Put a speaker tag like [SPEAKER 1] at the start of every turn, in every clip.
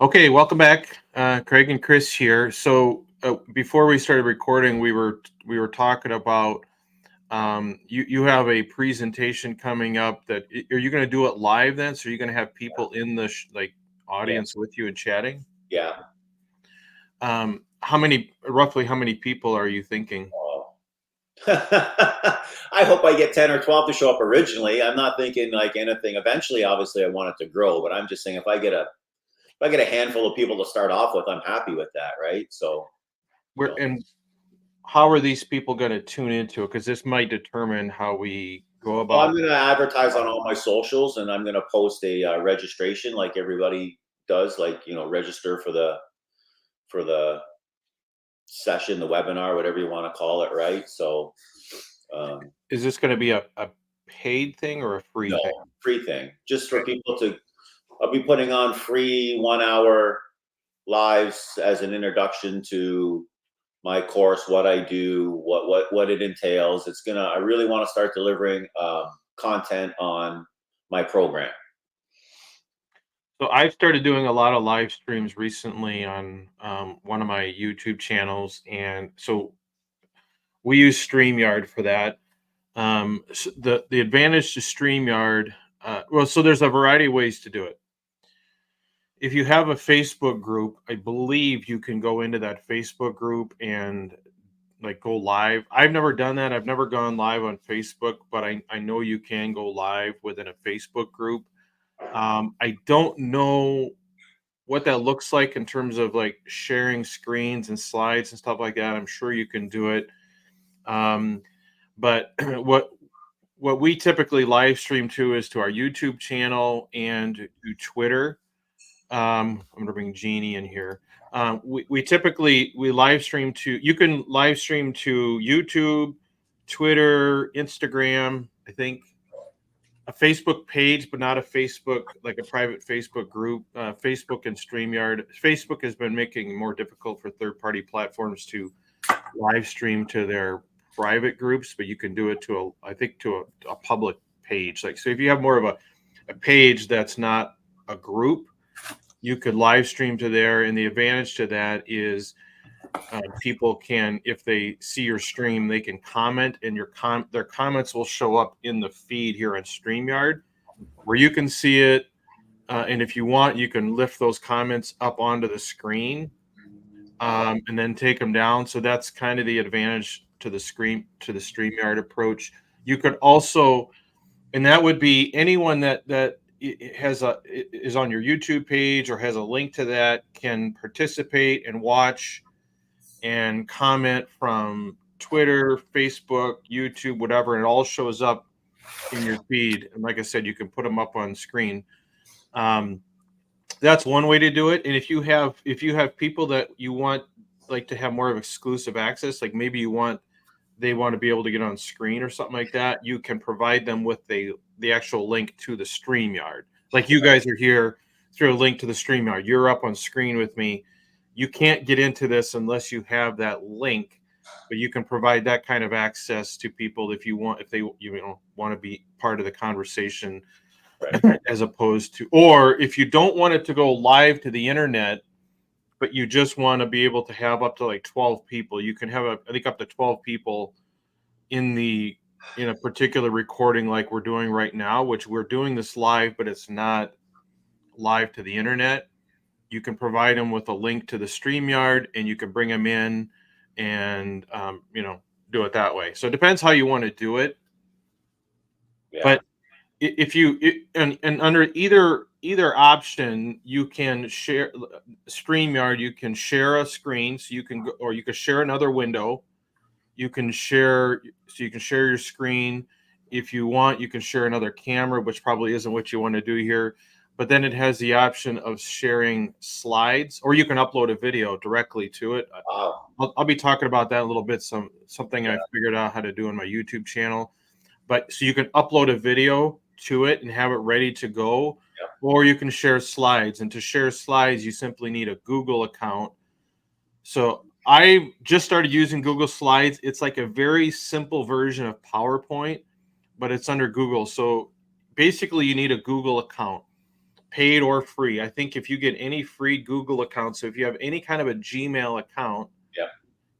[SPEAKER 1] Okay, welcome back, Craig and Chris here. So before we started recording, we were talking about you have a presentation coming up. Are you going to do it live then? So you're going to have people in the
[SPEAKER 2] Yeah,
[SPEAKER 1] audience with you and chatting.
[SPEAKER 2] yeah.
[SPEAKER 1] Roughly how many people are you thinking?
[SPEAKER 2] Oh. I hope I get 10 or 12 to show up originally. I'm not thinking like anything. Eventually, obviously, I want it to grow, but I'm just saying if I get a handful of people to start off with, I'm happy with that, right? So, you
[SPEAKER 1] Where
[SPEAKER 2] know,
[SPEAKER 1] and how are these people going to tune into it? Because this might determine how we go
[SPEAKER 2] well, I'm
[SPEAKER 1] about.
[SPEAKER 2] going to advertise on all my socials, and I'm going to post a registration like everybody does, like register for the session, the webinar, whatever you want to call it, right? So, um,
[SPEAKER 1] Is this going to be a paid thing or a free
[SPEAKER 2] no,
[SPEAKER 1] thing?
[SPEAKER 2] free thing, just for
[SPEAKER 1] Okay.
[SPEAKER 2] people to. I'll be putting on free 1 hour lives as an introduction to my course, what I do, what it entails. I really want to start delivering content on my program.
[SPEAKER 1] So I've started doing a lot of live streams recently on one of my YouTube channels, and so we use StreamYard for that. The advantage to StreamYard, so there's a variety of ways to do it. If you have a Facebook group, I believe you can go into that Facebook group and like go live. I've never done that. I've never gone live on Facebook, but I know you can go live within a Facebook group. I don't know what that looks like in terms of like sharing screens and slides and stuff like that. I'm sure you can do it. Um, but what we typically live stream to is to our YouTube channel and to Twitter. I'm gonna bring Jeannie in here. We typically we live stream to you can live stream to YouTube, Twitter, Instagram. I think a Facebook page, but not a Facebook like a private Facebook group. Facebook and StreamYard. Facebook has been making it more difficult for third-party platforms to live stream to their private groups, but you can do it to I think to a public page. Like so, if you have more of a page that's not a group, you could live stream to there, and the advantage to that is people can, if they see your stream, they can comment, and their comments will show up in the feed here on StreamYard where you can see it. And if you want, you can lift those comments up onto the screen and then take them down. So that's kind of the advantage to the StreamYard approach. You could also, and that would be anyone that is on your YouTube page or has a link to that can participate and watch and comment from Twitter, Facebook, YouTube, whatever. And it all shows up in your feed. And like I said, you can put them up on screen. Um, that's one way to do it. And if you have people that you want like to have more of exclusive access, like maybe they want to be able to get on screen or something like that, you can provide them with the actual link to the StreamYard. Like you guys are here through a link to the StreamYard. You're up on screen with me. You can't get into this unless you have that link, but you can provide that kind of access to people if they want to be part of the conversation
[SPEAKER 2] Right.
[SPEAKER 1] as opposed to, or if you don't want it to go live to the internet, but you just want to be able to have up to like 12 people, you can have I think up to 12 people in a particular recording like we're doing right now, which we're doing this live, but it's not live to the internet. You can provide them with a link to the StreamYard and you can bring them in and do it that way. So it depends how you want to do it.
[SPEAKER 2] Yeah.
[SPEAKER 1] But if you and under either option, you can share StreamYard. You can share a screen, so you can go, or you can share another window. You can share, so you can share your screen. If you want, you can share another camera, which probably isn't what you want to do here. But then it has the option of sharing slides, or you can upload a video directly to it.
[SPEAKER 2] Wow.
[SPEAKER 1] I'll be talking about that a little bit. Something
[SPEAKER 2] Yeah.
[SPEAKER 1] I figured out how to do on my YouTube channel. But so you can upload a video to it and have it ready to go,
[SPEAKER 2] Yeah.
[SPEAKER 1] or you can share slides. And to share slides, you simply need a Google account. So I just started using Google Slides. It's like a very simple version of PowerPoint, but it's under Google. So basically, you need a Google account. paid or free. I think if you get any free Google account, so if you have any kind of a Gmail account,
[SPEAKER 2] Yeah.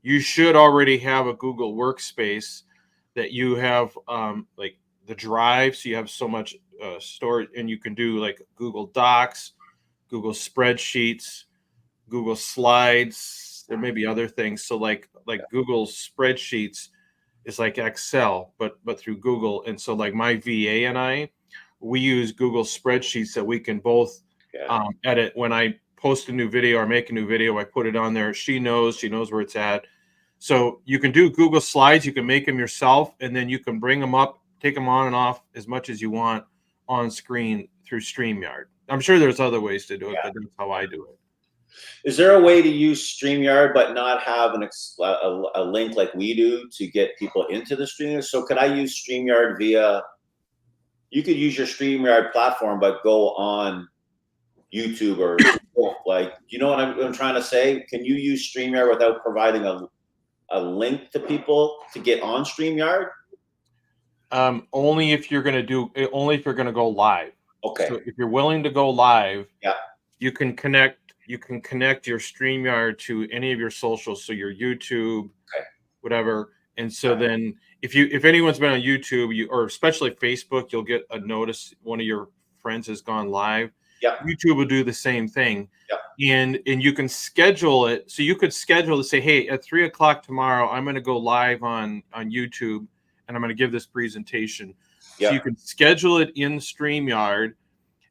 [SPEAKER 1] you should already have a Google Workspace that you have like the drive. So you have so much storage, and you can do like Google Docs, Google Spreadsheets, Google Slides. There may be other things. So like Google Spreadsheets is like Excel, but through Google. And so like my VA and we use Google Spreadsheets that we can both
[SPEAKER 2] Yeah.
[SPEAKER 1] edit. When I post a new video or make a new video, I put it on there. She knows where it's at. So you can do Google Slides, you can make them yourself, and then you can bring them up, take them on and off as much as you want on screen through StreamYard. I'm sure there's other ways to do it, but that's how I do it.
[SPEAKER 2] Is there a way to use StreamYard but not have a link like we do to get people into the stream? So could I use StreamYard via? You could use your StreamYard platform, but go on YouTube or like, you know what I'm trying to say? Can you use StreamYard without providing a link to people to get on StreamYard?
[SPEAKER 1] Only if you're going to go live.
[SPEAKER 2] Okay.
[SPEAKER 1] So if you're willing to go live,
[SPEAKER 2] Yeah.
[SPEAKER 1] you can connect your StreamYard to any of your socials, so your YouTube,
[SPEAKER 2] Okay.
[SPEAKER 1] whatever. And so then if anyone's been on YouTube, or especially Facebook, you'll get a notice one of your friends has gone live.
[SPEAKER 2] Yeah.
[SPEAKER 1] YouTube will do the same thing.
[SPEAKER 2] Yeah.
[SPEAKER 1] And you can schedule it. So you could schedule to say, hey, at 3:00 tomorrow, I'm going to go live on YouTube and I'm going to give this presentation.
[SPEAKER 2] Yeah.
[SPEAKER 1] So you can schedule it in StreamYard.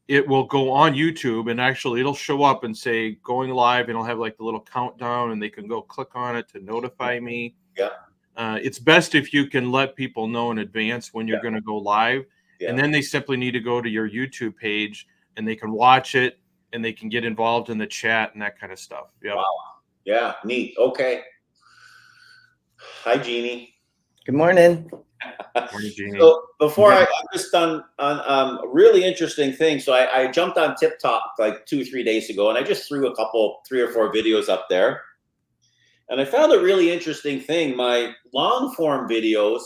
[SPEAKER 1] It will go on YouTube, and actually it'll show up and say going live, and it'll have like the little countdown, and they can go click on it to notify me.
[SPEAKER 2] Yeah.
[SPEAKER 1] It's best if you can let people know in advance when you're going to go live.
[SPEAKER 2] Yeah.
[SPEAKER 1] And then they simply need to go to your YouTube page and they can watch it and they can get involved in the chat and that kind of stuff. Yep.
[SPEAKER 2] Wow. Yeah. Neat. Okay. Hi, Jeannie.
[SPEAKER 3] Good morning.
[SPEAKER 1] Morning, Jeannie.
[SPEAKER 2] So before I'm just on a really interesting thing. So I jumped on TikTok like 2 or 3 days ago, and I just threw 3 or 4 videos up there. And I found a really interesting thing. My long form videos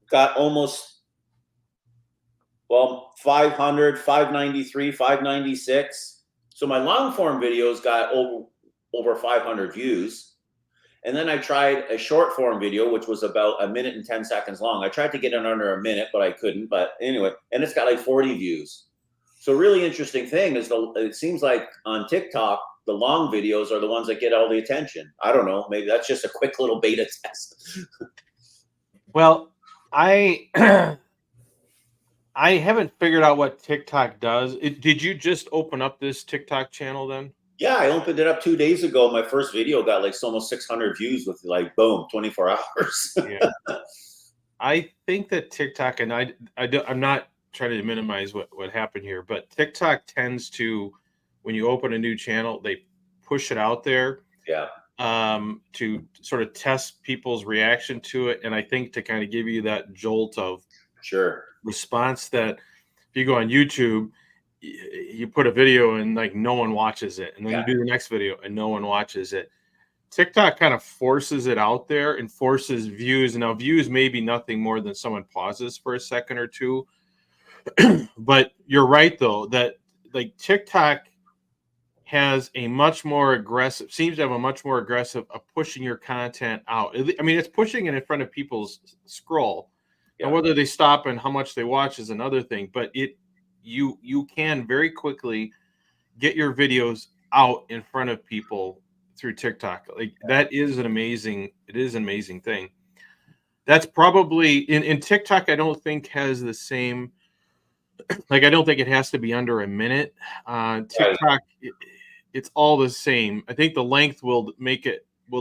[SPEAKER 2] got almost, 500, 593, 596. So my long form videos got over 500 views. And then I tried a short form video, which was about 1 minute and 10 seconds long. I tried to get it under a minute, but I couldn't. But anyway, and it's got like 40 views. So really interesting thing is it seems like on TikTok, the long videos are the ones that get all the attention. I don't know. Maybe that's just a quick little beta test.
[SPEAKER 1] Well, I haven't figured out what TikTok does. Did you just open up this TikTok channel then?
[SPEAKER 2] Yeah, I opened it up 2 days ago. My first video got like almost 600 views with like, boom, 24 hours.
[SPEAKER 1] Yeah. I think that TikTok, and I'm not trying to minimize what happened here, but TikTok tends to, when you open a new channel, they push it out there.
[SPEAKER 2] Yeah.
[SPEAKER 1] To sort of test people's reaction to it. And I think to kind of give you that jolt of response that if you go on YouTube, you put a video and like no one watches it. And then you do the next video and no one watches it. TikTok kind of forces it out there and forces views. And now views may be nothing more than someone pauses for a second or two. But you're right, though, that like TikTok has a much more aggressive, seems to have a much more aggressive of pushing your content out. I mean, it's pushing it in front of people's scroll. And whether they stop and how much they watch is another thing. But you can very quickly get your videos out in front of people through TikTok. Like that is an amazing thing. That's probably in TikTok, I don't think has the same, like, I don't think it has to be under a minute. TikTok, it's all the same. I think the length will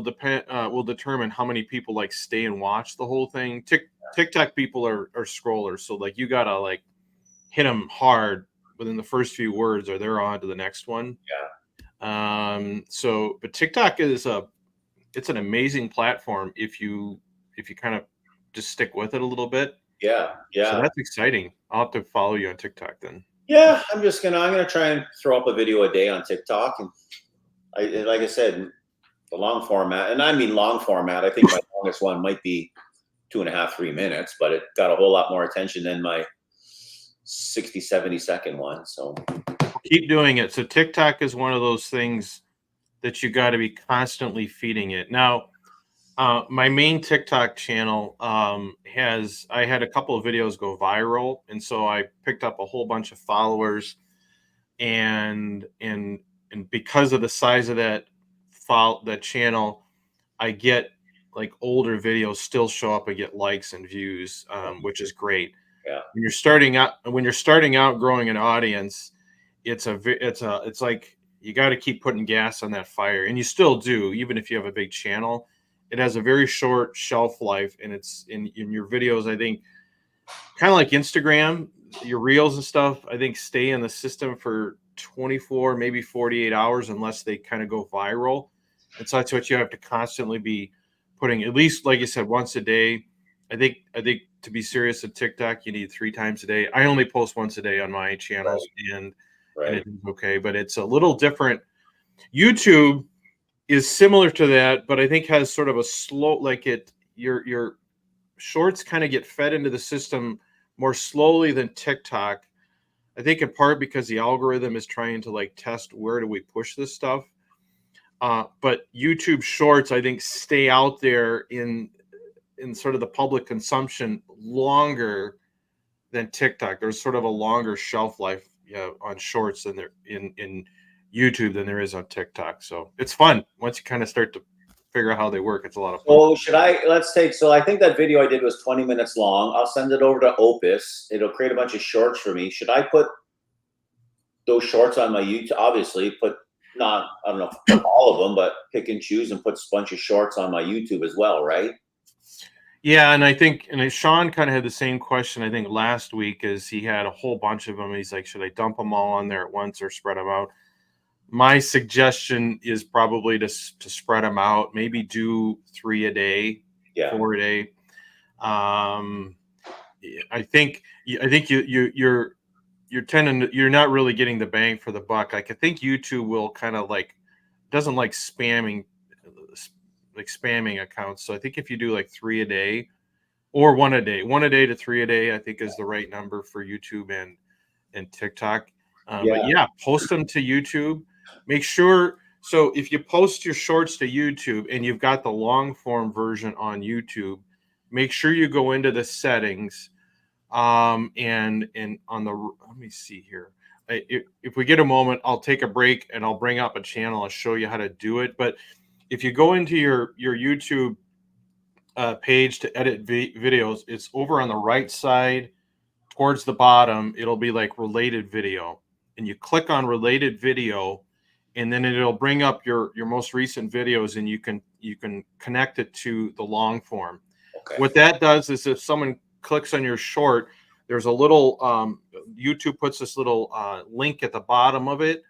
[SPEAKER 1] determine how many people like stay and watch the whole thing. TikTok people are scrollers. So like you gotta like hit them hard within the first few words or they're on to the next one. But TikTok it's an amazing platform if you kind of just stick with it a little bit. So that's exciting. I'll have to follow you on TikTok then.
[SPEAKER 2] Yeah, I'm gonna try and throw up a video a day on TikTok, and like I said, the long format, and I mean long format. I think my longest one might be 2.5, 3 minutes, but it got a whole lot more attention than my 60, 70-second one. So
[SPEAKER 1] Keep doing it. So TikTok is one of those things that you got to be constantly feeding it. Now, my main TikTok channel has I had a couple of videos go viral, and so I picked up a whole bunch of followers, and because of the size of that channel, I get like older videos still show up and get likes and views, which is great.
[SPEAKER 2] yeah,
[SPEAKER 1] When you're starting out growing an audience, it's like you got to keep putting gas on that fire, and you still do, even if you have a big channel. It has a very short shelf life, and it's in your videos, I think, kind of like Instagram, your reels and stuff, I think stay in the system for 24, maybe 48 hours unless they kind of go viral. And so that's what you have to constantly be putting, at least like you said, once a day. I think to be serious at TikTok, you need 3 times a day. I only post once a day on my channels,
[SPEAKER 2] right,
[SPEAKER 1] and
[SPEAKER 2] right.
[SPEAKER 1] it is okay, but it's a little different. YouTube is similar to that, but I think has sort of a slow, like your shorts kind of get fed into the system more slowly than TikTok. I think in part because the algorithm is trying to like test where do we push this stuff. But YouTube Shorts, I think, stay out there in sort of the public consumption longer than TikTok. There's sort of a longer shelf life, on Shorts than there in YouTube than there is on TikTok. So it's fun once you kind of start to figure out how they work. It's a lot of fun.
[SPEAKER 2] So so I think that video I did was 20 minutes long. I'll send it over to Opus. It'll create a bunch of shorts for me. Should I put those shorts on my YouTube? Obviously, not, I don't know, put all of them, but pick and choose and put a bunch of shorts on my YouTube as well, right?
[SPEAKER 1] Yeah, and I think, and Sean kind of had the same question. I think last week, is he had a whole bunch of them. He's like, should I dump them all on there at once or spread them out? My suggestion is probably to spread them out. Maybe do 3 a day,
[SPEAKER 2] Yeah.
[SPEAKER 1] 4 a day. Um, I think you're not really getting the bang for the buck. Like I think YouTube will kind of like doesn't like spamming accounts. So I think if you do like 3 a day or 1 a day, 1 a day to 3 a day, I think is the right number for YouTube and TikTok. But
[SPEAKER 2] Yeah.
[SPEAKER 1] yeah, post them to YouTube. Make sure. So if you post your shorts to YouTube and you've got the long form version on YouTube, make sure you go into the settings, and on the, let me see here. If we get a moment, I'll take a break and I'll bring up a channel. I'll show you how to do it. But if you go into your YouTube page to edit videos, it's over on the right side towards the bottom. It'll be like related video, and you click on related video, and then it'll bring up your most recent videos, and you can connect it to the long form.
[SPEAKER 2] Okay.
[SPEAKER 1] What that does is if someone clicks on your short, there's a little YouTube puts this little link at the bottom of it,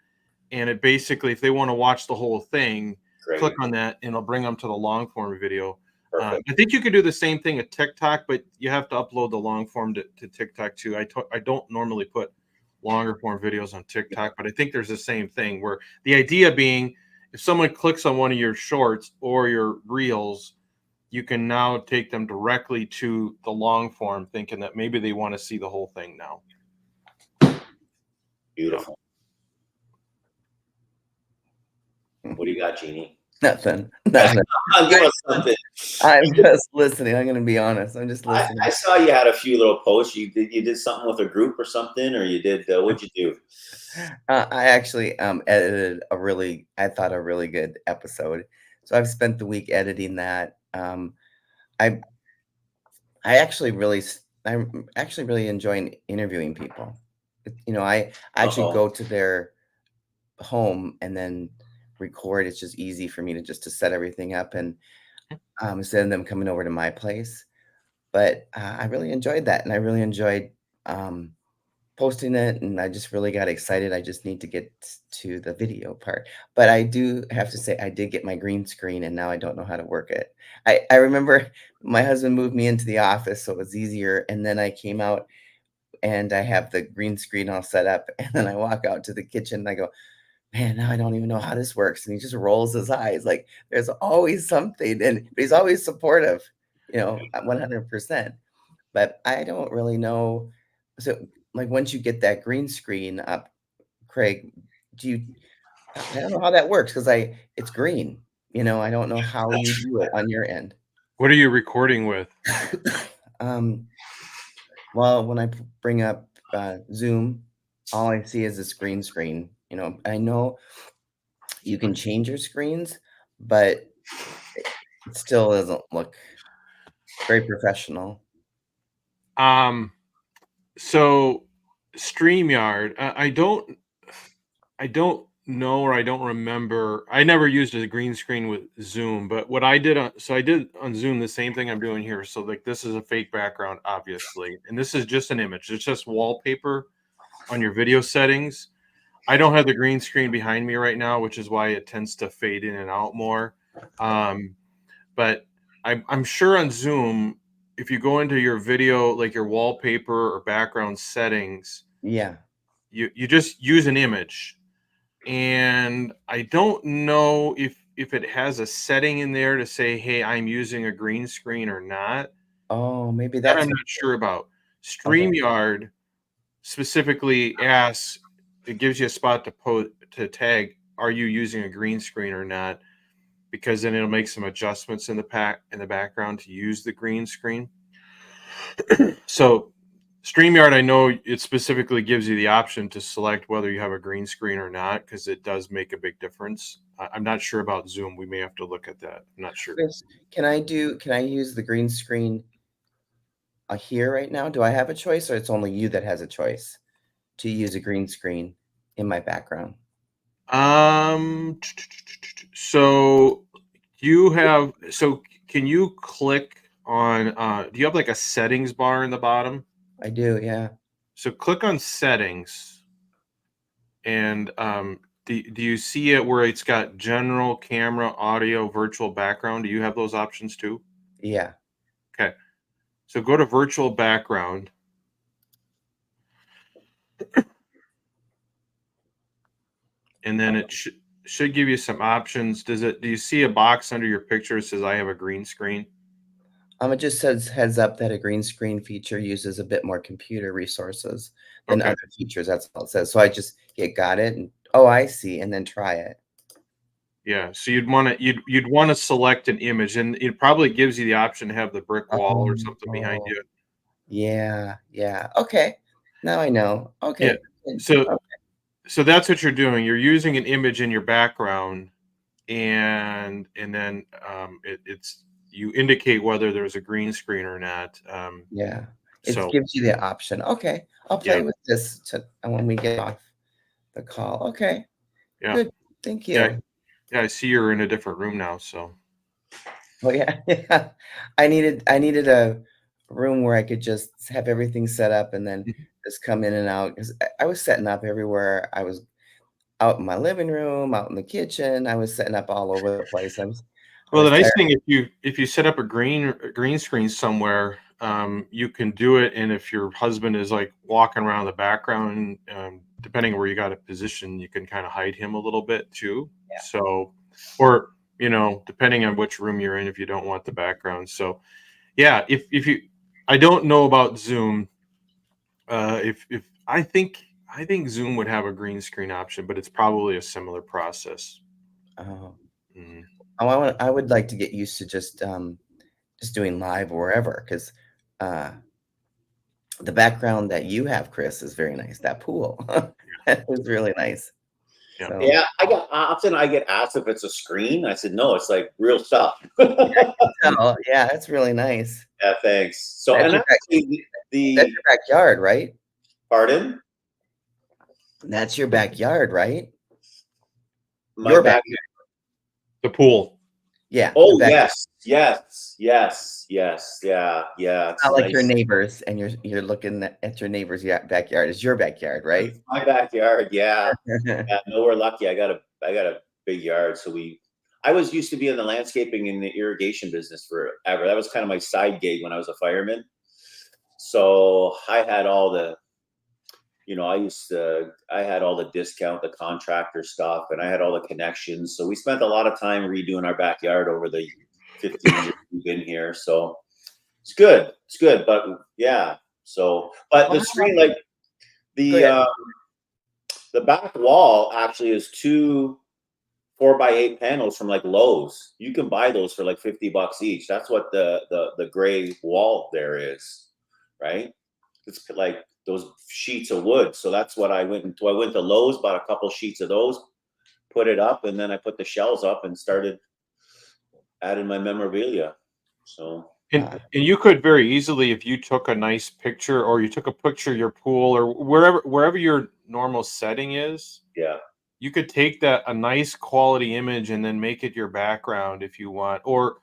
[SPEAKER 1] and it basically, if they want to watch the whole thing, click
[SPEAKER 2] Great.
[SPEAKER 1] on that, and it'll bring them to the long form video.
[SPEAKER 2] Perfect.
[SPEAKER 1] I think you could do the same thing at TikTok, but you have to upload the long form to TikTok too. I don't normally put longer form videos on TikTok, but I think there's the same thing where the idea being, if someone clicks on one of your shorts or your reels, you can now take them directly to the long form, thinking that maybe they want to see the whole thing now. Yeah.
[SPEAKER 2] Beautiful. What do you got, Jeannie?
[SPEAKER 3] Nothing. Nothing.
[SPEAKER 2] Give us something.
[SPEAKER 3] I'm just listening. I'm going to be honest. I'm just listening.
[SPEAKER 2] I saw you had a few little posts. You did something with a group or something, or you did, what'd you do?
[SPEAKER 3] I actually edited I thought a really good episode. So I've spent the week editing that. I I'm actually really enjoying interviewing people. I actually go to their home and then record. It's just easy for me to set everything up, and instead of them coming over to my place. But I really enjoyed that, and I really enjoyed posting it, and I just really got excited. I just need to get to the video part. But I do have to say, I did get my green screen, and now I don't know how to work it. I remember my husband moved me into the office, so it was easier. And then I came out, and I have the green screen all set up. And then I walk out to the kitchen, and I go, man, now I don't even know how this works. And he just rolls his eyes like there's always something. And he's always supportive, 100%. But I don't really know. So like once you get that green screen up, Craig, do you I don't know how that works because it's green. I don't know how you do it on your end.
[SPEAKER 1] What are you recording with?
[SPEAKER 3] Um, well, when I bring up Zoom, all I see is this green screen. I know you can change your screens, but it still doesn't look very professional.
[SPEAKER 1] So StreamYard, I don't know, or I don't remember. I never used a green screen with Zoom, but what I did I did on Zoom the same thing I'm doing here. So like this is a fake background, obviously, and this is just an image. It's just wallpaper on your video settings. I don't have the green screen behind me right now, which is why it tends to fade in and out more. But I'm sure on Zoom, if you go into your video, like your wallpaper or background settings,
[SPEAKER 3] Yeah.
[SPEAKER 1] you just use an image. And I don't know if it has a setting in there to say, hey, I'm using a green screen or not.
[SPEAKER 3] Oh, maybe
[SPEAKER 1] That
[SPEAKER 3] that's
[SPEAKER 1] I'm not sure about.
[SPEAKER 3] okay.
[SPEAKER 1] StreamYard specifically asks, it gives you a spot to tag, are you using a green screen or not? Because then it'll make some adjustments in the background to use the green screen. So StreamYard, I know it specifically gives you the option to select whether you have a green screen or not, because it does make a big difference. I'm not sure about Zoom. We may have to look at that. I'm not sure.
[SPEAKER 3] Chris, can I use the green screen here right now? Do I have a choice, or it's only you that has a choice to use a green screen in my background?
[SPEAKER 1] So can you click on do you have like a settings bar in the bottom?
[SPEAKER 3] I do, yeah.
[SPEAKER 1] So click on settings, and do you see it where it's got general, camera, audio, virtual background? Do you have those options too?
[SPEAKER 3] Yeah.
[SPEAKER 1] Okay. So go to virtual background, and then it should give you some options. Do you see a box under your picture that says I have a green screen?
[SPEAKER 3] It just says heads up that a green screen feature uses a bit more computer resources than
[SPEAKER 1] Okay.
[SPEAKER 3] other features. That's all it says. So I just got it, and oh, I see, and then try it.
[SPEAKER 1] Yeah. So you'd want to select an image, and it probably gives you the option to have the brick wall or something behind
[SPEAKER 3] Oh,
[SPEAKER 1] you.
[SPEAKER 3] yeah, yeah. Okay. Now I know.
[SPEAKER 1] Yeah.
[SPEAKER 3] Okay. Good.
[SPEAKER 1] So
[SPEAKER 3] Oh,
[SPEAKER 1] so that's what you're doing. You're using an image in your background, and then it's you indicate whether there's a green screen or not.
[SPEAKER 3] yeah. It
[SPEAKER 1] So
[SPEAKER 3] gives you the option. Okay. I'll
[SPEAKER 1] yeah,
[SPEAKER 3] play with this when we get off the call. Okay.
[SPEAKER 1] yeah,
[SPEAKER 3] Good. Thank
[SPEAKER 1] yeah,
[SPEAKER 3] you.
[SPEAKER 1] yeah. I see you're in a different room now. So
[SPEAKER 3] Oh yeah, yeah. I needed a room where I could just have everything set up and then
[SPEAKER 1] Mhm.
[SPEAKER 3] just come in and out 'cause I was setting up everywhere. I was out in my living room, out in the kitchen. I was setting up all over the place. I
[SPEAKER 1] Well, the
[SPEAKER 3] was
[SPEAKER 1] nice
[SPEAKER 3] tired.
[SPEAKER 1] thing, if you set up a green screen somewhere, you can do it, and if your husband is like walking around the background, depending on where you got a position, you can kind of hide him a little bit too.
[SPEAKER 3] Yeah.
[SPEAKER 1] So, or depending on which room you're in, if you don't want the background. So, yeah, if you, I don't know about Zoom. If I think Zoom would have a green screen option, but it's probably a similar process.
[SPEAKER 3] Oh,
[SPEAKER 1] Mhm.
[SPEAKER 3] I would like to get used to just doing live wherever because uh, the background that you have, Chris, is very nice. That pool that is really nice.
[SPEAKER 1] Yeah.
[SPEAKER 3] So
[SPEAKER 2] Yeah, I get asked if it's a screen. I said no, it's like real stuff.
[SPEAKER 3] oh yeah, that's really nice.
[SPEAKER 2] Yeah, thanks. So,
[SPEAKER 3] That's
[SPEAKER 2] and
[SPEAKER 3] your back.
[SPEAKER 2] actually,
[SPEAKER 3] That's
[SPEAKER 2] the
[SPEAKER 3] your backyard, right?
[SPEAKER 2] pardon,
[SPEAKER 3] That's your backyard, right?
[SPEAKER 2] my
[SPEAKER 3] Your
[SPEAKER 2] back.
[SPEAKER 3] backyard.
[SPEAKER 1] The pool.
[SPEAKER 3] Yeah, the
[SPEAKER 2] Oh
[SPEAKER 3] back.
[SPEAKER 2] yes, yes, yes, yes, yeah, yeah. It's
[SPEAKER 3] Not like your
[SPEAKER 2] nice.
[SPEAKER 3] neighbors, and you're looking at your neighbor's backyard. It's your backyard, right?
[SPEAKER 2] It's my backyard. Yeah, yeah. No, we're lucky. I got a big yard. So I was used to be in the landscaping and the irrigation business forever. That was kind of my side gig when I was a fireman. So I had all the I had all the discount, the contractor stuff, and I had all the connections. So we spent a lot of time redoing our backyard over the 15 years we've been here. So it's good. It's good. But yeah. So, but
[SPEAKER 3] Well,
[SPEAKER 2] the screen, like,
[SPEAKER 3] Go
[SPEAKER 2] The
[SPEAKER 3] ahead.
[SPEAKER 2] the back wall actually is 2 4x8 panels from like Lowe's. You can buy those for like $50 each. That's what the gray wall there is, right? It's like those sheets of wood. So that's what I went into. I went to Lowe's, bought a couple sheets of those, put it up, and then I put the shelves up and started adding my memorabilia. So
[SPEAKER 1] And you could very easily, if you took a nice picture or you took a picture of your pool or wherever your normal setting is,
[SPEAKER 2] yeah,
[SPEAKER 1] you could take that a nice quality image and then make it your background if you want. Or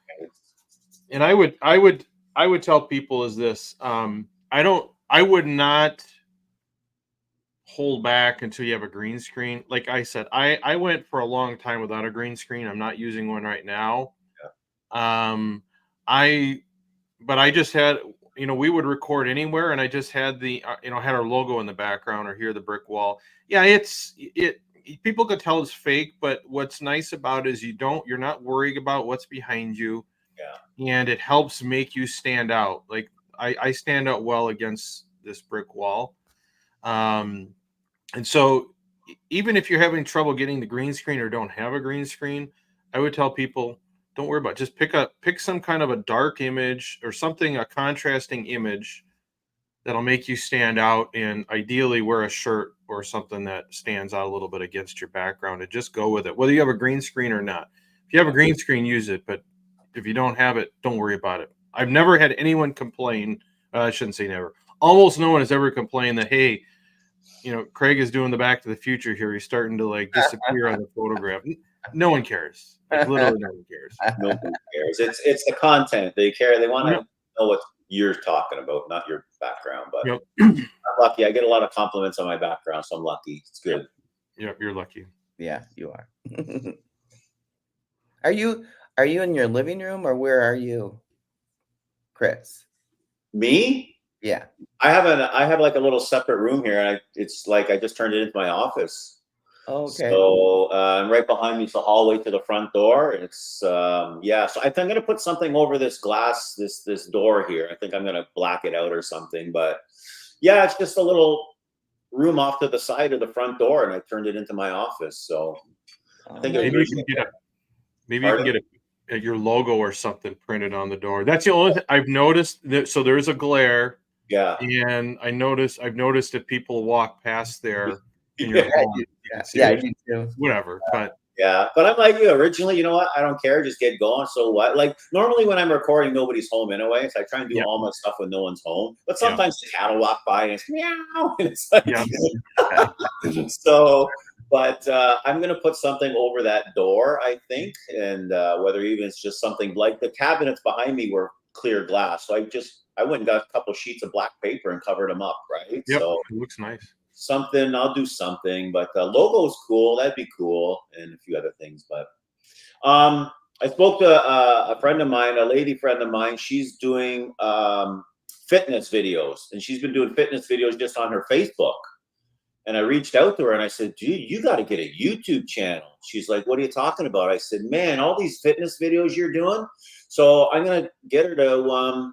[SPEAKER 1] and I would tell people is this I would not hold back until you have a green screen. Like I said, I went for a long time without a green screen. I'm not using one right now. Um I but I just had, we would record anywhere, and I just had had our logo in the background or hear the brick wall. Yeah, people could tell it's fake, but what's nice about it is you're not worried about what's behind you,
[SPEAKER 2] yeah,
[SPEAKER 1] and it helps make you stand out. Like I stand out well against this brick wall. Um, and so even if you're having trouble getting the green screen or don't have a green screen, I would tell people don't worry about it. Just pick some kind of a dark image or something, a contrasting image that'll make you stand out, and ideally wear a shirt or something that stands out a little bit against your background, and just go with it, whether you have a green screen or not. If you have a green screen, use it, but if you don't have it, don't worry about it. I've never had anyone complain. I shouldn't say never. Almost no one has ever complained that, hey, Craig is doing the Back to the Future here. He's starting to like disappear on the photograph. No one cares. Like literally, no one cares.
[SPEAKER 2] nobody cares. It's the content they care. They want to
[SPEAKER 1] Yep.
[SPEAKER 2] know what you're talking about, not your background. But
[SPEAKER 1] Yep.
[SPEAKER 2] I'm lucky. I get a lot of compliments on my background, so I'm lucky. It's good.
[SPEAKER 1] Yep. You're lucky.
[SPEAKER 3] Yeah, you are. Are you in your living room, or where are you, Chris?
[SPEAKER 2] Me?
[SPEAKER 3] Yeah.
[SPEAKER 2] I have like a little separate room here, and it's like I just turned it into my office.
[SPEAKER 3] Okay.
[SPEAKER 2] So and right behind me is the hallway to the front door. It's yeah. So I think I'm gonna put something over this glass, this door here. I think I'm gonna black it out or something. But yeah, it's just a little room off to the side of the front door, and I turned it into my office. So I think it was
[SPEAKER 1] Maybe you
[SPEAKER 3] Nice.
[SPEAKER 1] can get a maybe you can
[SPEAKER 2] pardon?
[SPEAKER 1] get your logo or something printed on the door. That's the only thing I've noticed. So there's a glare,
[SPEAKER 2] Yeah.
[SPEAKER 1] and I've noticed if people walk past there in your
[SPEAKER 2] Yeah.
[SPEAKER 3] I
[SPEAKER 1] home,
[SPEAKER 3] do.
[SPEAKER 1] you
[SPEAKER 3] Yeah,
[SPEAKER 1] can see
[SPEAKER 3] yeah, I
[SPEAKER 1] it.
[SPEAKER 3] do too.
[SPEAKER 1] Whatever, but
[SPEAKER 2] Yeah, but I'm like you originally. You know what? I don't care. Just get going. So what? Like normally when I'm recording, nobody's home anyway. So I try and do
[SPEAKER 1] yeah,
[SPEAKER 2] all my stuff when no one's home. But
[SPEAKER 1] yeah,
[SPEAKER 2] sometimes the cat will walk by and it's meow, and it's like
[SPEAKER 1] yeah.
[SPEAKER 2] so. But I'm gonna put something over that door, I think, and whether even it's just something like the cabinets behind me were clear glass, so I went and got a couple sheets of black paper and covered them up, right?
[SPEAKER 1] Yep,
[SPEAKER 2] So
[SPEAKER 1] it looks nice.
[SPEAKER 2] something I'll do something, but the logo's cool. That'd be cool, and a few other things. But I spoke to a friend of mine, a lady friend of mine. She's doing fitness videos, and she's been doing fitness videos just on her Facebook. And I reached out to her and I said, dude, you got to get a YouTube channel. She's like, what are you talking about? I said, man, all these fitness videos you're doing. So I'm going to get her to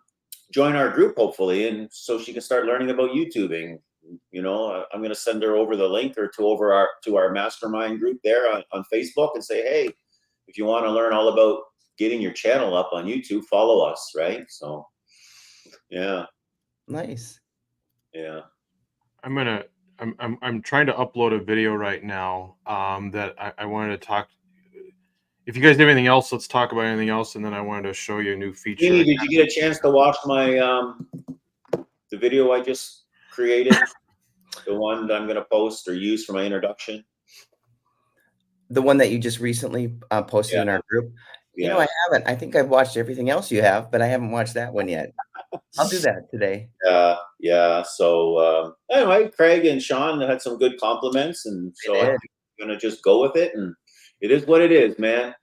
[SPEAKER 2] join our group, hopefully. And so she can start learning about YouTubing. I'm going to send her over the link or to our mastermind group there on Facebook and say, hey, if you want to learn all about getting your channel up on YouTube, follow us. Right. So, yeah.
[SPEAKER 3] Nice.
[SPEAKER 2] Yeah.
[SPEAKER 1] I'm trying to upload a video right now that I wanted to talk. If you guys have anything else, let's talk about anything else, and then I wanted to show you a new feature.
[SPEAKER 2] Jeannie, did you get a chance to watch my the video I just created? The one that I'm going to post or use for my introduction?
[SPEAKER 3] The one that you just recently posted
[SPEAKER 2] Yeah,
[SPEAKER 3] in our group?
[SPEAKER 2] yeah.
[SPEAKER 3] I haven't. I think I've watched everything else you have, but I haven't watched that one yet. I'll do that today.
[SPEAKER 2] Yeah. So anyway, Craig and Sean had some good compliments, and
[SPEAKER 3] They
[SPEAKER 2] so I'm
[SPEAKER 3] did.
[SPEAKER 2] going to just go with it, and it is what it is, man.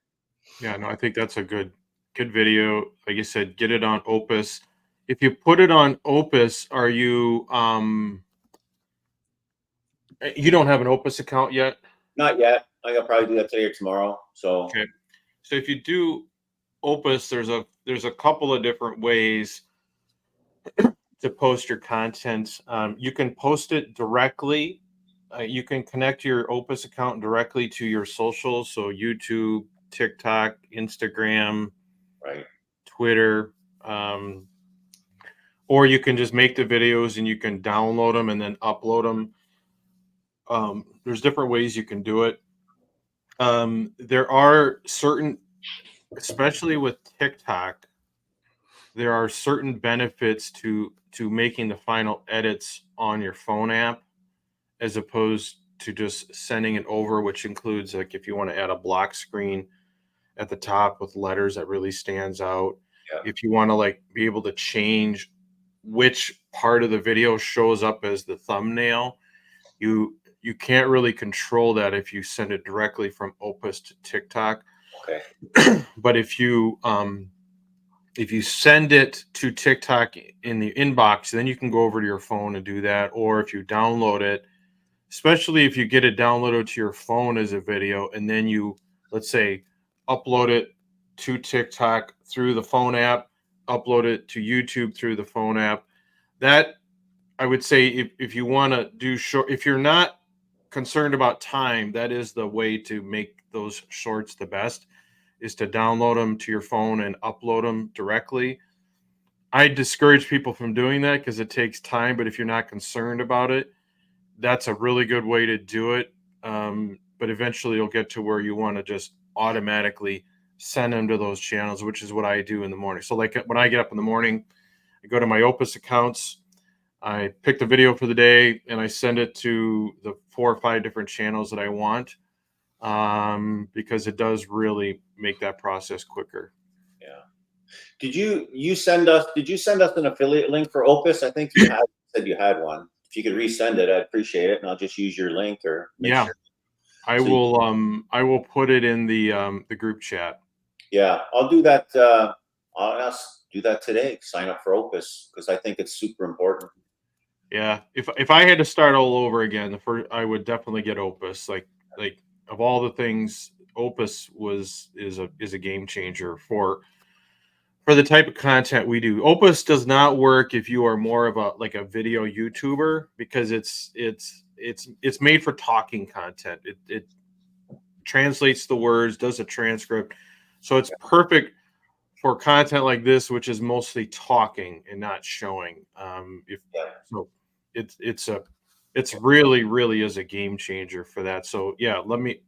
[SPEAKER 1] Yeah, no, I think that's a good video. Like you said, get it on Opus. If you put it on Opus, are you you don't have an Opus account yet?
[SPEAKER 2] Not yet. I'll probably do that today or tomorrow. So
[SPEAKER 1] Okay. So if you do Opus, there's a couple of different ways to post your content. You can post it directly. You can connect your Opus account directly to your socials, so YouTube, TikTok, Instagram,
[SPEAKER 2] Right.
[SPEAKER 1] Twitter, or you can just make the videos and you can download them and then upload them. There's different ways you can do it. There are certain, especially with TikTok, there are certain benefits to making the final edits on your phone app as opposed to just sending it over, which includes like if you want to add a block screen at the top with letters that really stands out.
[SPEAKER 2] Yeah.
[SPEAKER 1] If you want to like be able to change which part of the video shows up as the thumbnail, you can't really control that if you send it directly from Opus to TikTok.
[SPEAKER 2] Okay.
[SPEAKER 1] But if you send it to TikTok in the inbox, then you can go over to your phone and do that. Or if you download it, especially if you get it downloaded to your phone as a video, and then you, let's say, upload it to TikTok through the phone app, upload it to YouTube through the phone app. That I would say if you want to do short, if you're not concerned about time, that is the way to make those shorts the best, is to download them to your phone and upload them directly. I discourage people from doing that because it takes time, but if you're not concerned about it, that's a really good way to do it. But eventually you'll get to where you want to just automatically send them to those channels, which is what I do in the morning. So like when I get up in the morning, I go to my Opus accounts, I pick the video for the day, and I send it to the 4 or 5 different channels that I want, because it does really make that process quicker.
[SPEAKER 2] Yeah. Did you send us? Did you send us an affiliate link for Opus? I think you said you had one. If you could resend it, I'd appreciate it, and I'll just use your link or make
[SPEAKER 1] Yeah,
[SPEAKER 2] sure.
[SPEAKER 1] I
[SPEAKER 2] So
[SPEAKER 1] will. I will put it in the group chat.
[SPEAKER 2] yeah, I'll do that. I'll do that today. Sign up for Opus because I think it's super important.
[SPEAKER 1] Yeah, if I had to start all over again, the first I would definitely get Opus. Like of all the things, Opus is a game changer for the type of content we do. Opus does not work if you are more of a like a video YouTuber because it's made for talking content. It translates the words, does a transcript, so it's perfect for content like this, which is mostly talking and not showing. If
[SPEAKER 2] Yeah.
[SPEAKER 1] so, it's really is a game changer for that. So yeah, let me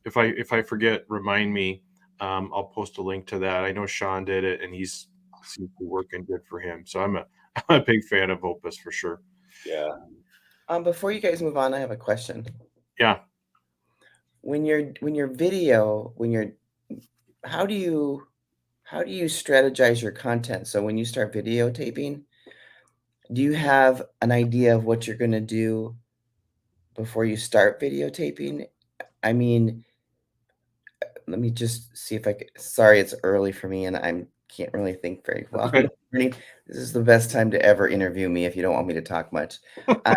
[SPEAKER 1] if I forget, remind me. I'll post a link to that. I know Sean did it, and he's seems to be working good for him. So I'm a big fan of Opus for sure.
[SPEAKER 2] Yeah.
[SPEAKER 3] Before you guys move on, I have a question.
[SPEAKER 1] Yeah.
[SPEAKER 3] When you're video, how do you strategize your content? So when you start videotaping, do you have an idea of what you're gonna do before you start videotaping? I mean, let me just see if I can. Sorry, it's early for me and I can't really think very
[SPEAKER 1] That's
[SPEAKER 3] well in
[SPEAKER 1] okay.
[SPEAKER 3] the morning. This is the best time to ever interview me if you don't want me to talk much. Uh,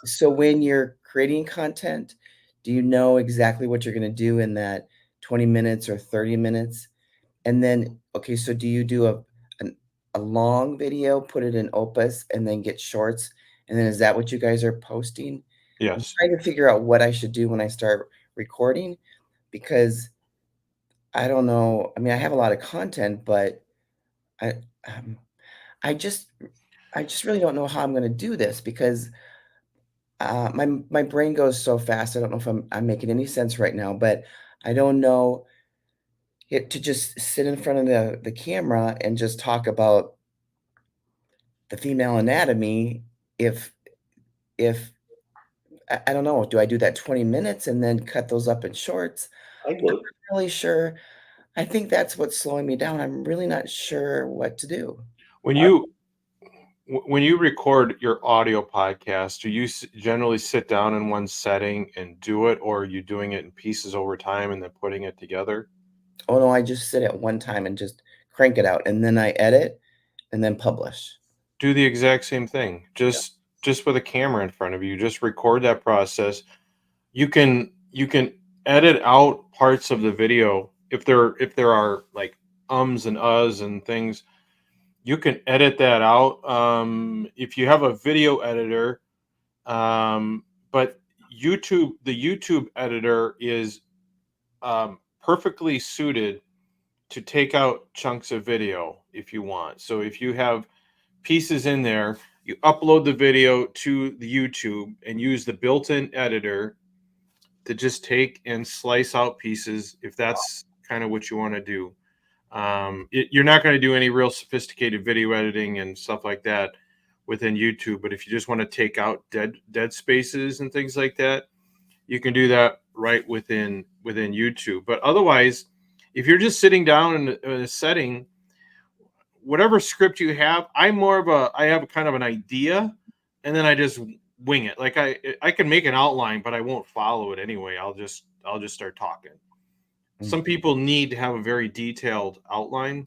[SPEAKER 3] so when you're creating content, do you know exactly what you're gonna do in that 20 minutes or 30 minutes? And then, okay, so do you do an, a long video, put it in Opus, and then get shorts? And then is that what you guys are posting? I'm
[SPEAKER 1] Yes.
[SPEAKER 3] trying to figure out what I should do when I start recording because I don't know. I mean, I have a lot of content, but I um, I just I just really don't know how I'm going to do this because my brain goes so fast. I don't know if I'm making any sense right now, but I don't know it to just sit in front of the camera and just talk about the female anatomy if if I don't know, do I do that 20 minutes and then cut those up in shorts?
[SPEAKER 2] I
[SPEAKER 3] I'm
[SPEAKER 2] would.
[SPEAKER 3] not really sure. I think that's what's slowing me down. I'm really not sure what to do.
[SPEAKER 1] When
[SPEAKER 2] I,
[SPEAKER 1] you when you record your audio podcast, do you generally sit down in one setting and do it, or are you doing it in pieces over time and then putting it together?
[SPEAKER 3] Oh no, I just sit at one time and just crank it out and then I edit and then publish.
[SPEAKER 1] Do the exact same thing.
[SPEAKER 2] yeah.
[SPEAKER 1] Just with a camera in front of you, just record that process. You can edit out parts of the video if there are like ums and uhs and things. you can edit that out if you have a video editor. But the YouTube editor is perfectly suited to take out chunks of video if you want. So if you have pieces in there, you upload the video to the YouTube and use the built-in editor to just take and slice out pieces if that's kind of what you want to do. You're not going to do any real sophisticated video editing and stuff like that within YouTube, but if you just want to take out dead spaces and things like that, you can do that right within YouTube. But otherwise, if you're just sitting down in a setting, whatever script you have, I have a kind of an idea, and then I just wing it. Like I can make an outline, but I won't follow it anyway. I'll just start talking. Some people need to have a very detailed outline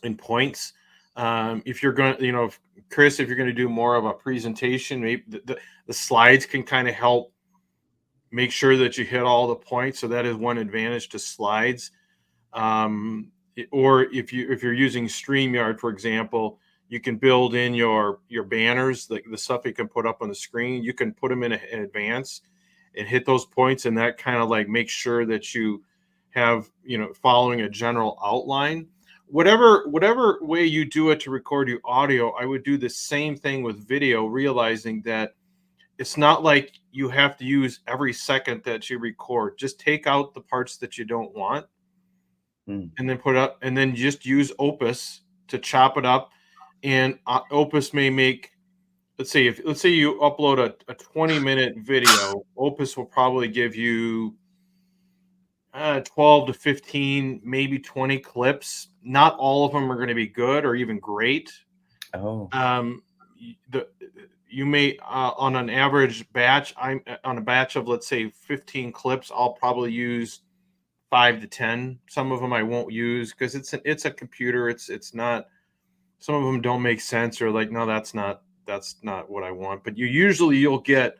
[SPEAKER 1] and points. If you're going to, Chris, if you're going to do more of a presentation, maybe the slides can kind of help make sure that you hit all the points. So that is one advantage to slides. Or if you're using StreamYard, for example, you can build in your banners, the stuff you can put up on the screen. You can put them in advance and hit those points, and that kind of like makes sure that you have following a general outline. Whatever way you do it to record your audio, I would do the same thing with video, realizing that it's not like you have to use every second that you record. Just take out the parts that you don't want and then put up, and then just use Opus to chop it up. And Opus may make, let's say you upload a 20-minute video, Opus will probably give you 12 to 15, maybe 20 clips. Not all of them are going to be good or even great.
[SPEAKER 3] Oh.
[SPEAKER 1] You may on an average batch, I'm on a batch of, let's say, 15 clips, I'll probably use 5 to 10. Some of them I won't use because it's a computer. It's not. Some of them don't make sense, or like, no, that's not what I want. But you'll get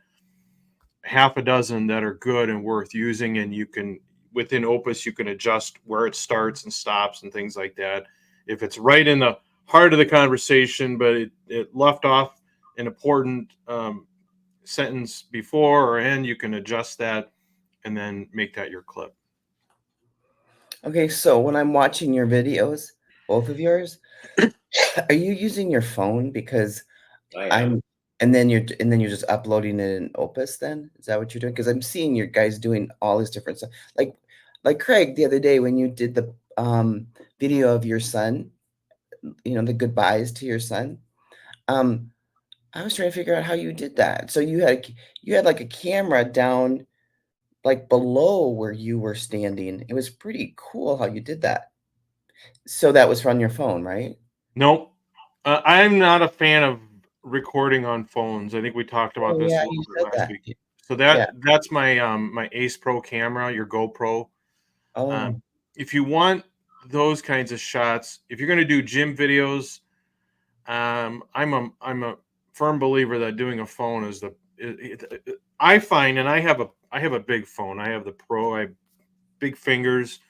[SPEAKER 1] half a dozen that are good and worth using, and you can, within Opus, you can adjust where it starts and stops and things like that. If it's right in the heart of the conversation, but it left off an important sentence before or end, you can adjust that and then make that your clip.
[SPEAKER 3] Okay, so when I'm watching your videos, both of yours, are you using your phone? Because
[SPEAKER 2] I am.
[SPEAKER 3] and then you're just uploading it in Opus then? Is that what you're doing? Because I'm seeing your guys doing all this different stuff. Like Craig the other day when you did the video of your son, the goodbyes to your son. I was trying to figure out how you did that. So you had like a camera down like below where you were standing. It was pretty cool how you did that. So that was from your phone, right?
[SPEAKER 1] Nope. I'm not a fan of recording on phones. I think we talked about
[SPEAKER 3] Oh
[SPEAKER 1] this
[SPEAKER 3] yeah,
[SPEAKER 1] a little
[SPEAKER 3] you
[SPEAKER 1] bit
[SPEAKER 3] said
[SPEAKER 1] last
[SPEAKER 3] that.
[SPEAKER 1] week. So
[SPEAKER 3] Yeah.
[SPEAKER 1] that's my Ace Pro camera, your GoPro.
[SPEAKER 3] Oh,
[SPEAKER 1] Um, if you want those kinds of shots, if you're going to do gym videos, I'm a firm believer that doing a phone is I find, and I have a big phone. I have the Pro. I have big fingers,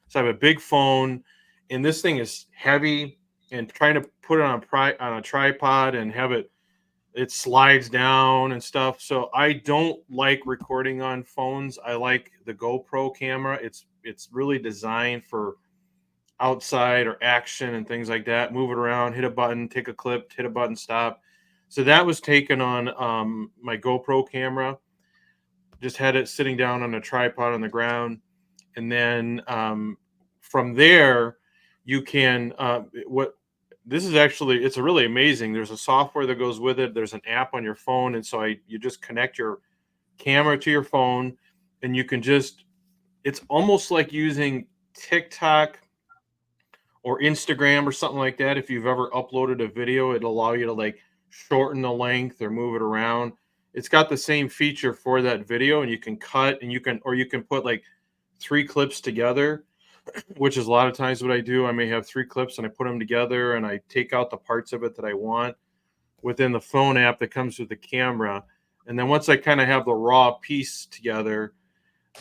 [SPEAKER 1] so I have a big phone, and this thing is heavy. And trying to put it on a tripod and have it slides down and stuff. So I don't like recording on phones. I like the GoPro camera. It's really designed for outside or action and things like that. Move it around, hit a button, take a clip, hit a button, stop. So that was taken on my GoPro camera. Just had it sitting down on a tripod on the ground, and then from there you can what this is actually, it's a really amazing. There's a software that goes with it. There's an app on your phone, and so you just connect your camera to your phone, and you can just, it's almost like using TikTok or Instagram or something like that. If you've ever uploaded a video, it'll allow you to like shorten the length or move it around. It's got the same feature for that video, and you can cut, and you can put like 3 clips together, which is a lot of times what I do. I may have 3 clips and I put them together and I take out the parts of it that I want within the phone app that comes with the camera. And then once I kind of have the raw piece together,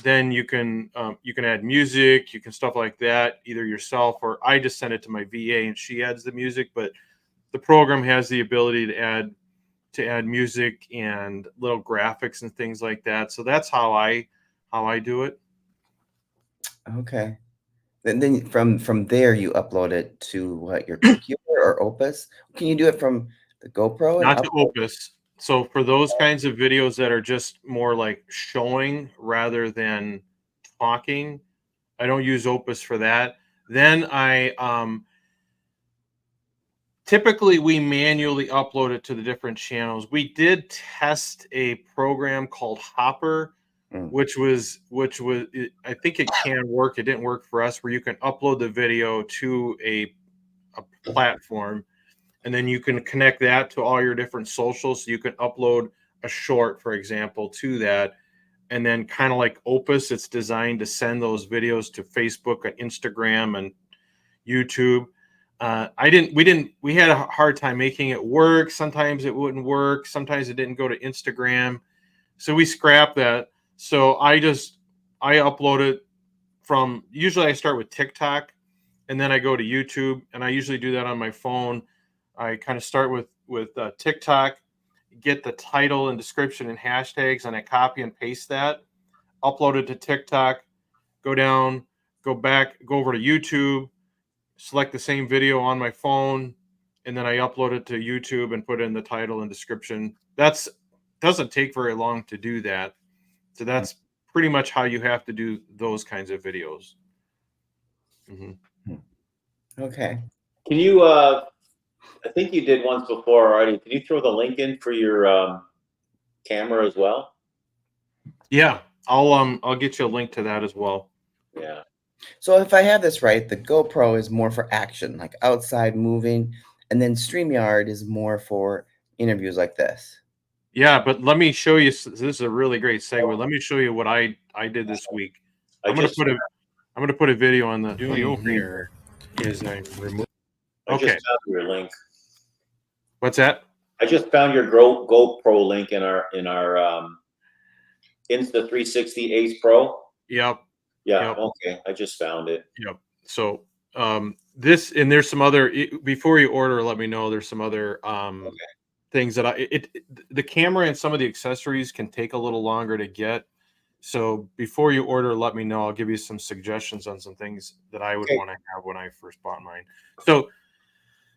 [SPEAKER 1] then you can add music, you can stuff like that, either yourself or I just send it to my VA and she adds the music. But the program has the ability to add music and little graphics and things like that. So that's how I do it.
[SPEAKER 3] Okay. And then from there, you upload it to what, your computer or Opus? Can you do it from the GoPro and
[SPEAKER 1] Not to
[SPEAKER 3] upload?
[SPEAKER 1] Opus. So for those kinds of videos that are just more like showing rather than talking, I don't use Opus for that. Then I typically we manually upload it to the different channels. We did test a program called Hopper,
[SPEAKER 3] Mm.
[SPEAKER 1] which was I think it can work. It didn't work for us, where you can upload the video to a platform, and then you can connect that to all your different socials. So you can upload a short, for example, to that, and then kind of like Opus, it's designed to send those videos to Facebook and Instagram and YouTube. We had a hard time making it work. Sometimes it wouldn't work. Sometimes it didn't go to Instagram. So we scrapped that. So I upload it from, usually I start with TikTok and then I go to YouTube, and I usually do that on my phone. I kind of start with TikTok, get the title and description and hashtags, and I copy and paste that, upload it to TikTok, go down, go back, go over to YouTube, select the same video on my phone, and then I upload it to YouTube and put in the title and description. That's doesn't take very long to do that. So that's pretty much how you have to do those kinds of videos. Mhm.
[SPEAKER 3] Okay.
[SPEAKER 2] Can you? I think you did once before already. Can you throw the link in for your camera as well?
[SPEAKER 1] Yeah, I'll get you a link to that as well.
[SPEAKER 2] Yeah.
[SPEAKER 3] So if I have this right, the GoPro is more for action, like outside moving, and then StreamYard is more for interviews like this.
[SPEAKER 1] Yeah, but let me show you. This is a really great segue. Let me show you what I did this week.
[SPEAKER 2] I
[SPEAKER 1] I'm gonna
[SPEAKER 2] just
[SPEAKER 1] put a video on the
[SPEAKER 4] Doing
[SPEAKER 1] screen
[SPEAKER 4] here is I'm removing.
[SPEAKER 2] I just
[SPEAKER 1] Okay,
[SPEAKER 2] found your link.
[SPEAKER 1] what's that?
[SPEAKER 2] I just found your GoPro link in our Insta360 Ace Pro.
[SPEAKER 1] Yep,
[SPEAKER 2] Yeah.
[SPEAKER 1] yep,
[SPEAKER 2] Okay. I just found it.
[SPEAKER 1] yep. So this, and there's some other, before you order, let me know. There's some other things that the camera and some of the accessories can take a little longer to get. So before you order, let me know. I'll give you some suggestions on some things that I would
[SPEAKER 2] Okay.
[SPEAKER 1] want to have when I first bought mine.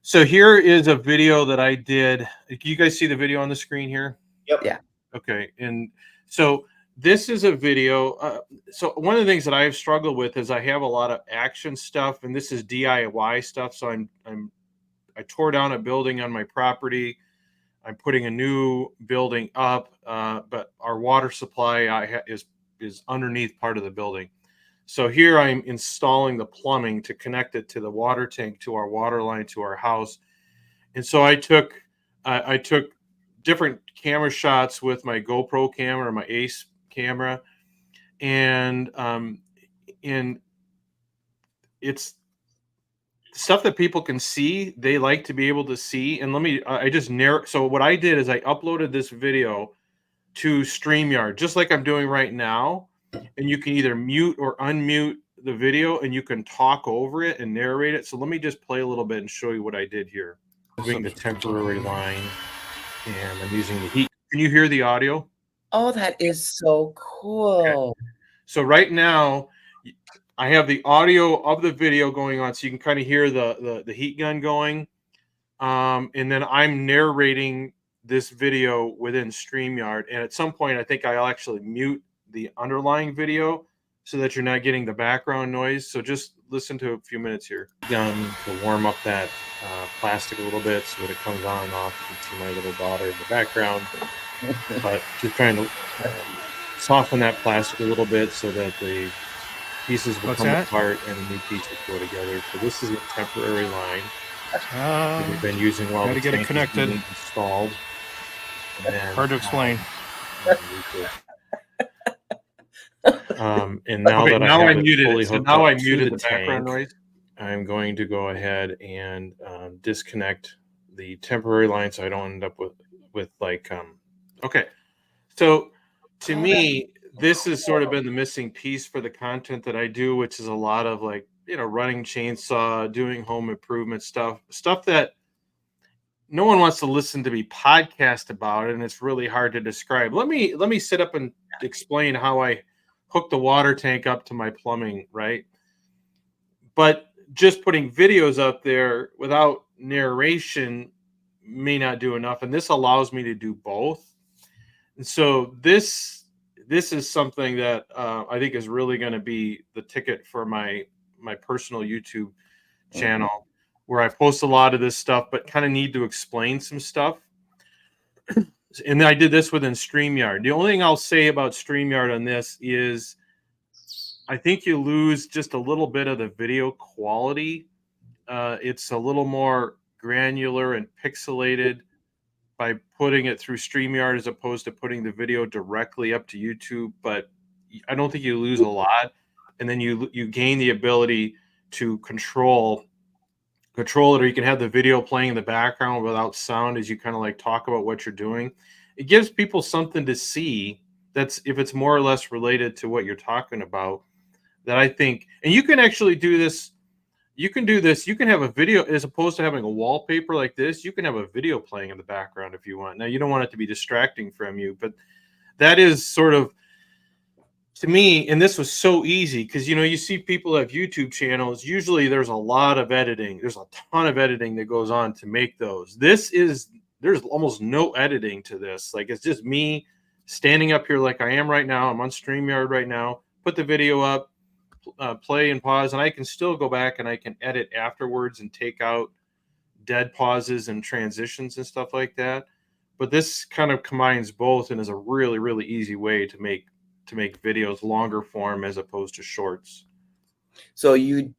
[SPEAKER 1] So here is a video that I did. Can you guys see the video on the screen here?
[SPEAKER 2] Yep.
[SPEAKER 3] Yeah.
[SPEAKER 1] Okay. And so this is a video. So one of the things that I have struggled with is I have a lot of action stuff, and this is DIY stuff. So I tore down a building on my property. I'm putting a new building up, but our water supply is underneath part of the building. So here I'm installing the plumbing to connect it to the water tank, to our water line, to our house. And so I took different camera shots with my GoPro camera, my Ace camera, and it's stuff that people can see. They like to be able to see. And I just narrow. So what I did is I uploaded this video to StreamYard, just like I'm doing right now. And you can either mute or unmute the video, and you can talk over it and narrate it. So let me just play a little bit and show you what I did here. Moving the temporary line, and I'm using the heat. Can you hear the audio?
[SPEAKER 3] Oh, that is so cool.
[SPEAKER 1] Okay. So right now, I have the audio of the video going on, so you can kind of hear the heat gun going. And then I'm narrating this video within StreamYard. And at some point, I think I'll actually mute the underlying video so that you're not getting the background noise. So just listen to a few minutes here. Gun to warm up that plastic a little bit so that it comes on and off. You can see my little daughter in the background. But just trying to soften that plastic a little bit so that the pieces will come apart and a new piece will go together. So this is a temporary line that we've been using while the tank is being installed. And then,
[SPEAKER 4] Hard to explain.
[SPEAKER 1] And now that I have it fully hooked up to the background noise, I'm going to go ahead and disconnect the temporary line so I don't end up with like okay. So to me, this has sort of been the missing piece for the content that I do, which is a lot of like, running chainsaw, doing home improvement stuff that no one wants to listen to me podcast about, and it's really hard to describe. Let me sit up and explain how I hook the water tank up to my plumbing, right? But just putting videos up there without narration may not do enough, and this allows me to do both. And so this is something that I think is really going to be the ticket for my personal YouTube channel, where I post a lot of this stuff, but kind of need to explain some stuff. And I did this within StreamYard. The only thing I'll say about StreamYard on this is I think you lose just a little bit of the video quality. It's a little more granular and pixelated by putting it through StreamYard as opposed to putting the video directly up to YouTube. But I don't think you lose a lot. And then you gain the ability to control it, or you can have the video playing in the background without sound as you kind of like talk about what you're doing. It gives people something to see that's, if it's more or less related to what you're talking about, that I think, and you can actually do this. You can do this. You can have a video as opposed to having a wallpaper like this. You can have a video playing in the background if you want. Now, you don't want it to be distracting from you, but that is sort of, to me, and this was so easy because, you see people have YouTube channels. Usually there's a lot of editing. There's a ton of editing that goes on to make those. There's almost no editing to this. Like, it's just me standing up here like I am right now. I'm on StreamYard right now. Put the video up, play and pause, and I can still go back and I can edit afterwards and take out dead pauses and transitions and stuff like that. But this kind of combines both and is a really, really easy way to make videos longer form as opposed to shorts.
[SPEAKER 3] So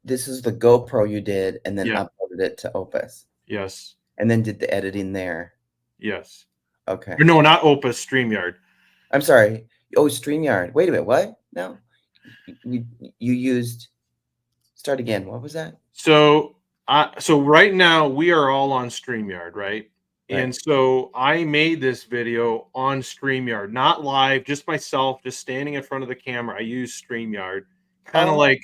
[SPEAKER 3] this is the GoPro you did, and then
[SPEAKER 1] Yeah.
[SPEAKER 3] uploaded it to Opus.
[SPEAKER 1] Yes.
[SPEAKER 3] And then did the editing there.
[SPEAKER 1] Yes.
[SPEAKER 3] Okay.
[SPEAKER 1] Or no, not Opus, StreamYard.
[SPEAKER 3] I'm sorry. Oh, StreamYard. Wait a minute. What? No. You used. Start again. What was that?
[SPEAKER 1] So right now we are all on StreamYard, right?
[SPEAKER 3] Right.
[SPEAKER 1] And so I made this video on StreamYard, not live, just myself, just standing in front of the camera. I use StreamYard, kind of like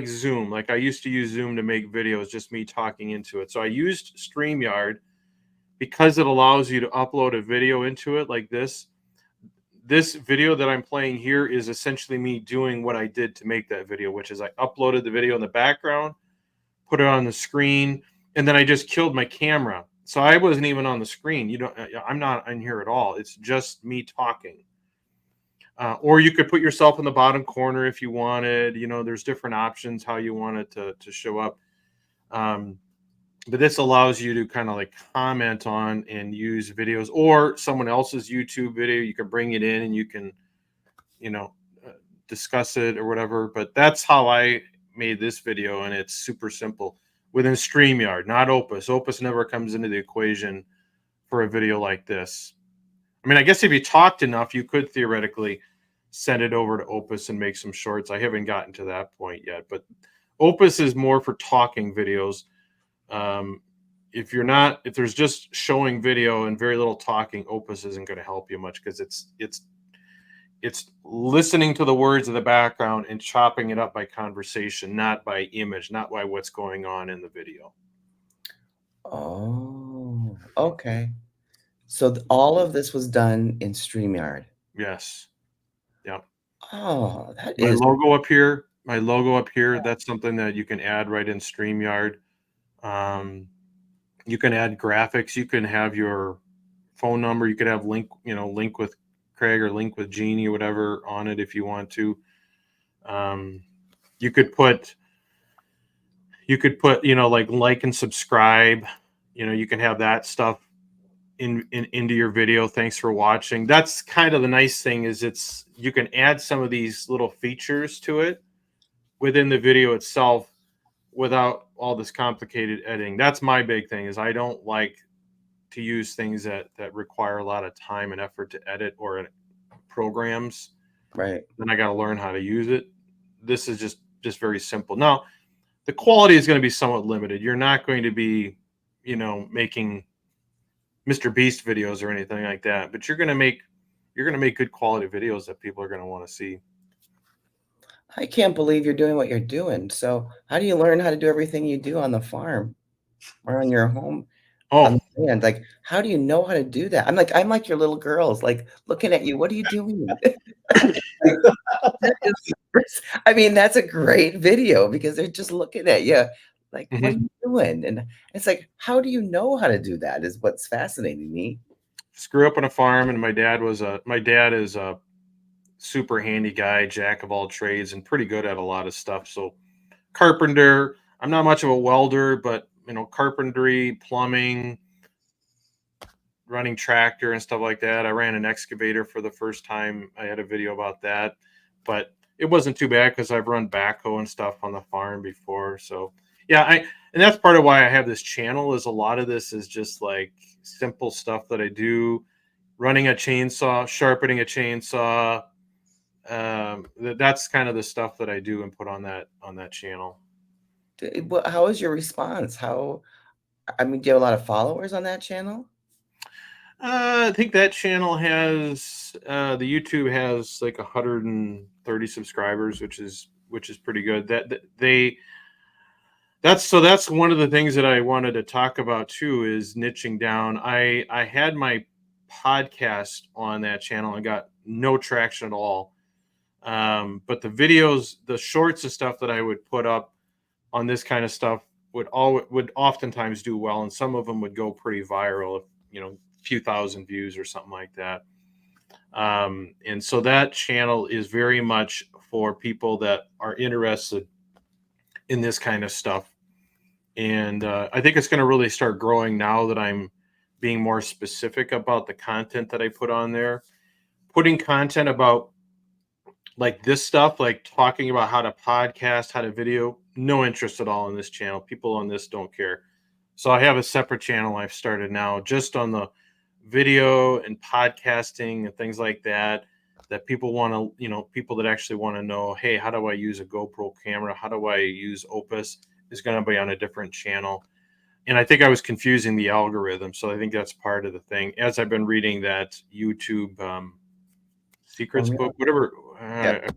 [SPEAKER 1] Zoom. Like I used to use Zoom to make videos, just me talking into it. So I used StreamYard because it allows you to upload a video into it like this. This video that I'm playing here is essentially me doing what I did to make that video, which is I uploaded the video in the background, put it on the screen, and then I just killed my camera. So I wasn't even on the screen. I'm not in here at all. It's just me talking. Or you could put yourself in the bottom corner if you wanted. There's different options how you want it to show up. But this allows you to kind of like comment on and use videos or someone else's YouTube video. You can bring it in and you can, discuss it or whatever. But that's how I made this video, and it's super simple within StreamYard, not Opus. Opus never comes into the equation for a video like this. I mean, I guess if you talked enough, you could theoretically send it over to Opus and make some shorts. I haven't gotten to that point yet, but Opus is more for talking videos. If there's just showing video and very little talking, Opus isn't going to help you much because it's listening to the words in the background and chopping it up by conversation, not by image, not by what's going on in the video.
[SPEAKER 3] Oh, okay. So all of this was done in StreamYard.
[SPEAKER 1] Yes. Yeah.
[SPEAKER 3] Oh, that
[SPEAKER 1] My
[SPEAKER 3] is
[SPEAKER 1] logo up here. That's something that you can add right in StreamYard. You can add graphics. You can have your phone number. You could have link with Craig or link with Jeannie or whatever on it if you want to. You could put like and subscribe. You can have that stuff into your video. Thanks for watching. That's kind of the nice thing is you can add some of these little features to it within the video itself without all this complicated editing. That's my big thing is I don't like to use things that require a lot of time and effort to edit or programs.
[SPEAKER 3] right.
[SPEAKER 1] Then I got to learn how to use it. This is just very simple. Now, the quality is going to be somewhat limited. You're not going to be, making Mr. Beast videos or anything like that, but you're going to make you're going to make good quality videos that people are going to want to see.
[SPEAKER 3] I can't believe you're doing what you're doing. So how do you learn how to do everything you do on the farm or on your home on
[SPEAKER 1] Oh,
[SPEAKER 3] the land? Like, how do you know how to do that? I'm like your little girls, like looking at you. What are you doing? That is I mean, that's a great video because they're just looking at you like, "What are
[SPEAKER 1] mhm.
[SPEAKER 3] you doing?" And it's like, how do you know how to do that is what's fascinating me.
[SPEAKER 1] Just grew up on a farm, and my dad is a super handy guy, jack of all trades, and pretty good at a lot of stuff. So carpenter. I'm not much of a welder, but carpentry, plumbing, running tractor and stuff like that. I ran an excavator for the first time. I had a video about that, but it wasn't too bad because I've run backhoe and stuff on the farm before. So yeah, and that's part of why I have this channel. Is a lot of this is just like simple stuff that I do, running a chainsaw, sharpening a chainsaw. That's kind of the stuff that I do and put on that channel.
[SPEAKER 3] How is your response? Do you have a lot of followers on that channel?
[SPEAKER 1] I think that channel has the YouTube has like 130 subscribers, which is pretty good. That's one of the things that I wanted to talk about too is niching down. I had my podcast on that channel and got no traction at all. But the videos, the shorts and stuff that I would put up on this kind of stuff would oftentimes do well, and some of them would go pretty viral, if few thousand views or something like that. And so that channel is very much for people that are interested in this kind of stuff. And I think it's going to really start growing now that I'm being more specific about the content that I put on there. Putting content about like this stuff, like talking about how to podcast, how to video, no interest at all in this channel. People on this don't care. So I have a separate channel I've started now just on the video and podcasting and things like that people want to, people that actually want to know, hey, how do I use a GoPro camera? How do I use Opus? Is going to be on a different channel. And I think I was confusing the algorithm. So I think that's part of the thing. As I've been reading that YouTube secrets
[SPEAKER 3] Formula?
[SPEAKER 1] book, whatever.
[SPEAKER 3] Yep.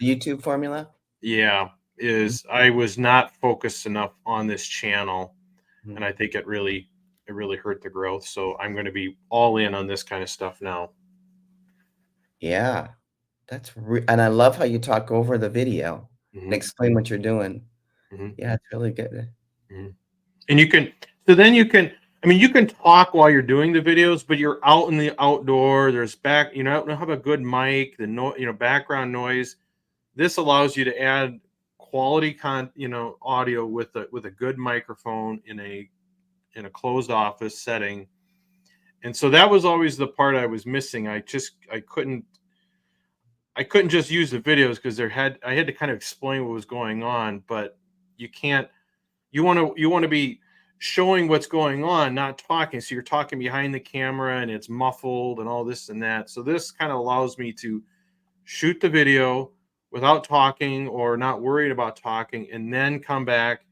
[SPEAKER 3] YouTube formula?
[SPEAKER 1] Yeah, is I was not focused enough on this channel, and I
[SPEAKER 3] Mhm.
[SPEAKER 1] think it really hurt the growth. So I'm going to be all in on this kind of stuff now.
[SPEAKER 3] Yeah, and I love how you talk over the video and
[SPEAKER 1] Hmm.
[SPEAKER 3] explain what you're doing.
[SPEAKER 1] Hmm.
[SPEAKER 3] Yeah, it's really good.
[SPEAKER 1] Hmm. And I mean, you can talk while you're doing the videos, but you're out in the outdoor. There's don't have a good mic, background noise. This allows you to add quality audio with a good microphone in a closed office setting. And so that was always the part I was missing. I couldn't just use the videos because I had to kind of explain what was going on, but you can't you want to be showing what's going on, not talking. So you're talking behind the camera and it's muffled and all this and that. So this kind of allows me to shoot the video without talking or not worried about talking, and then come back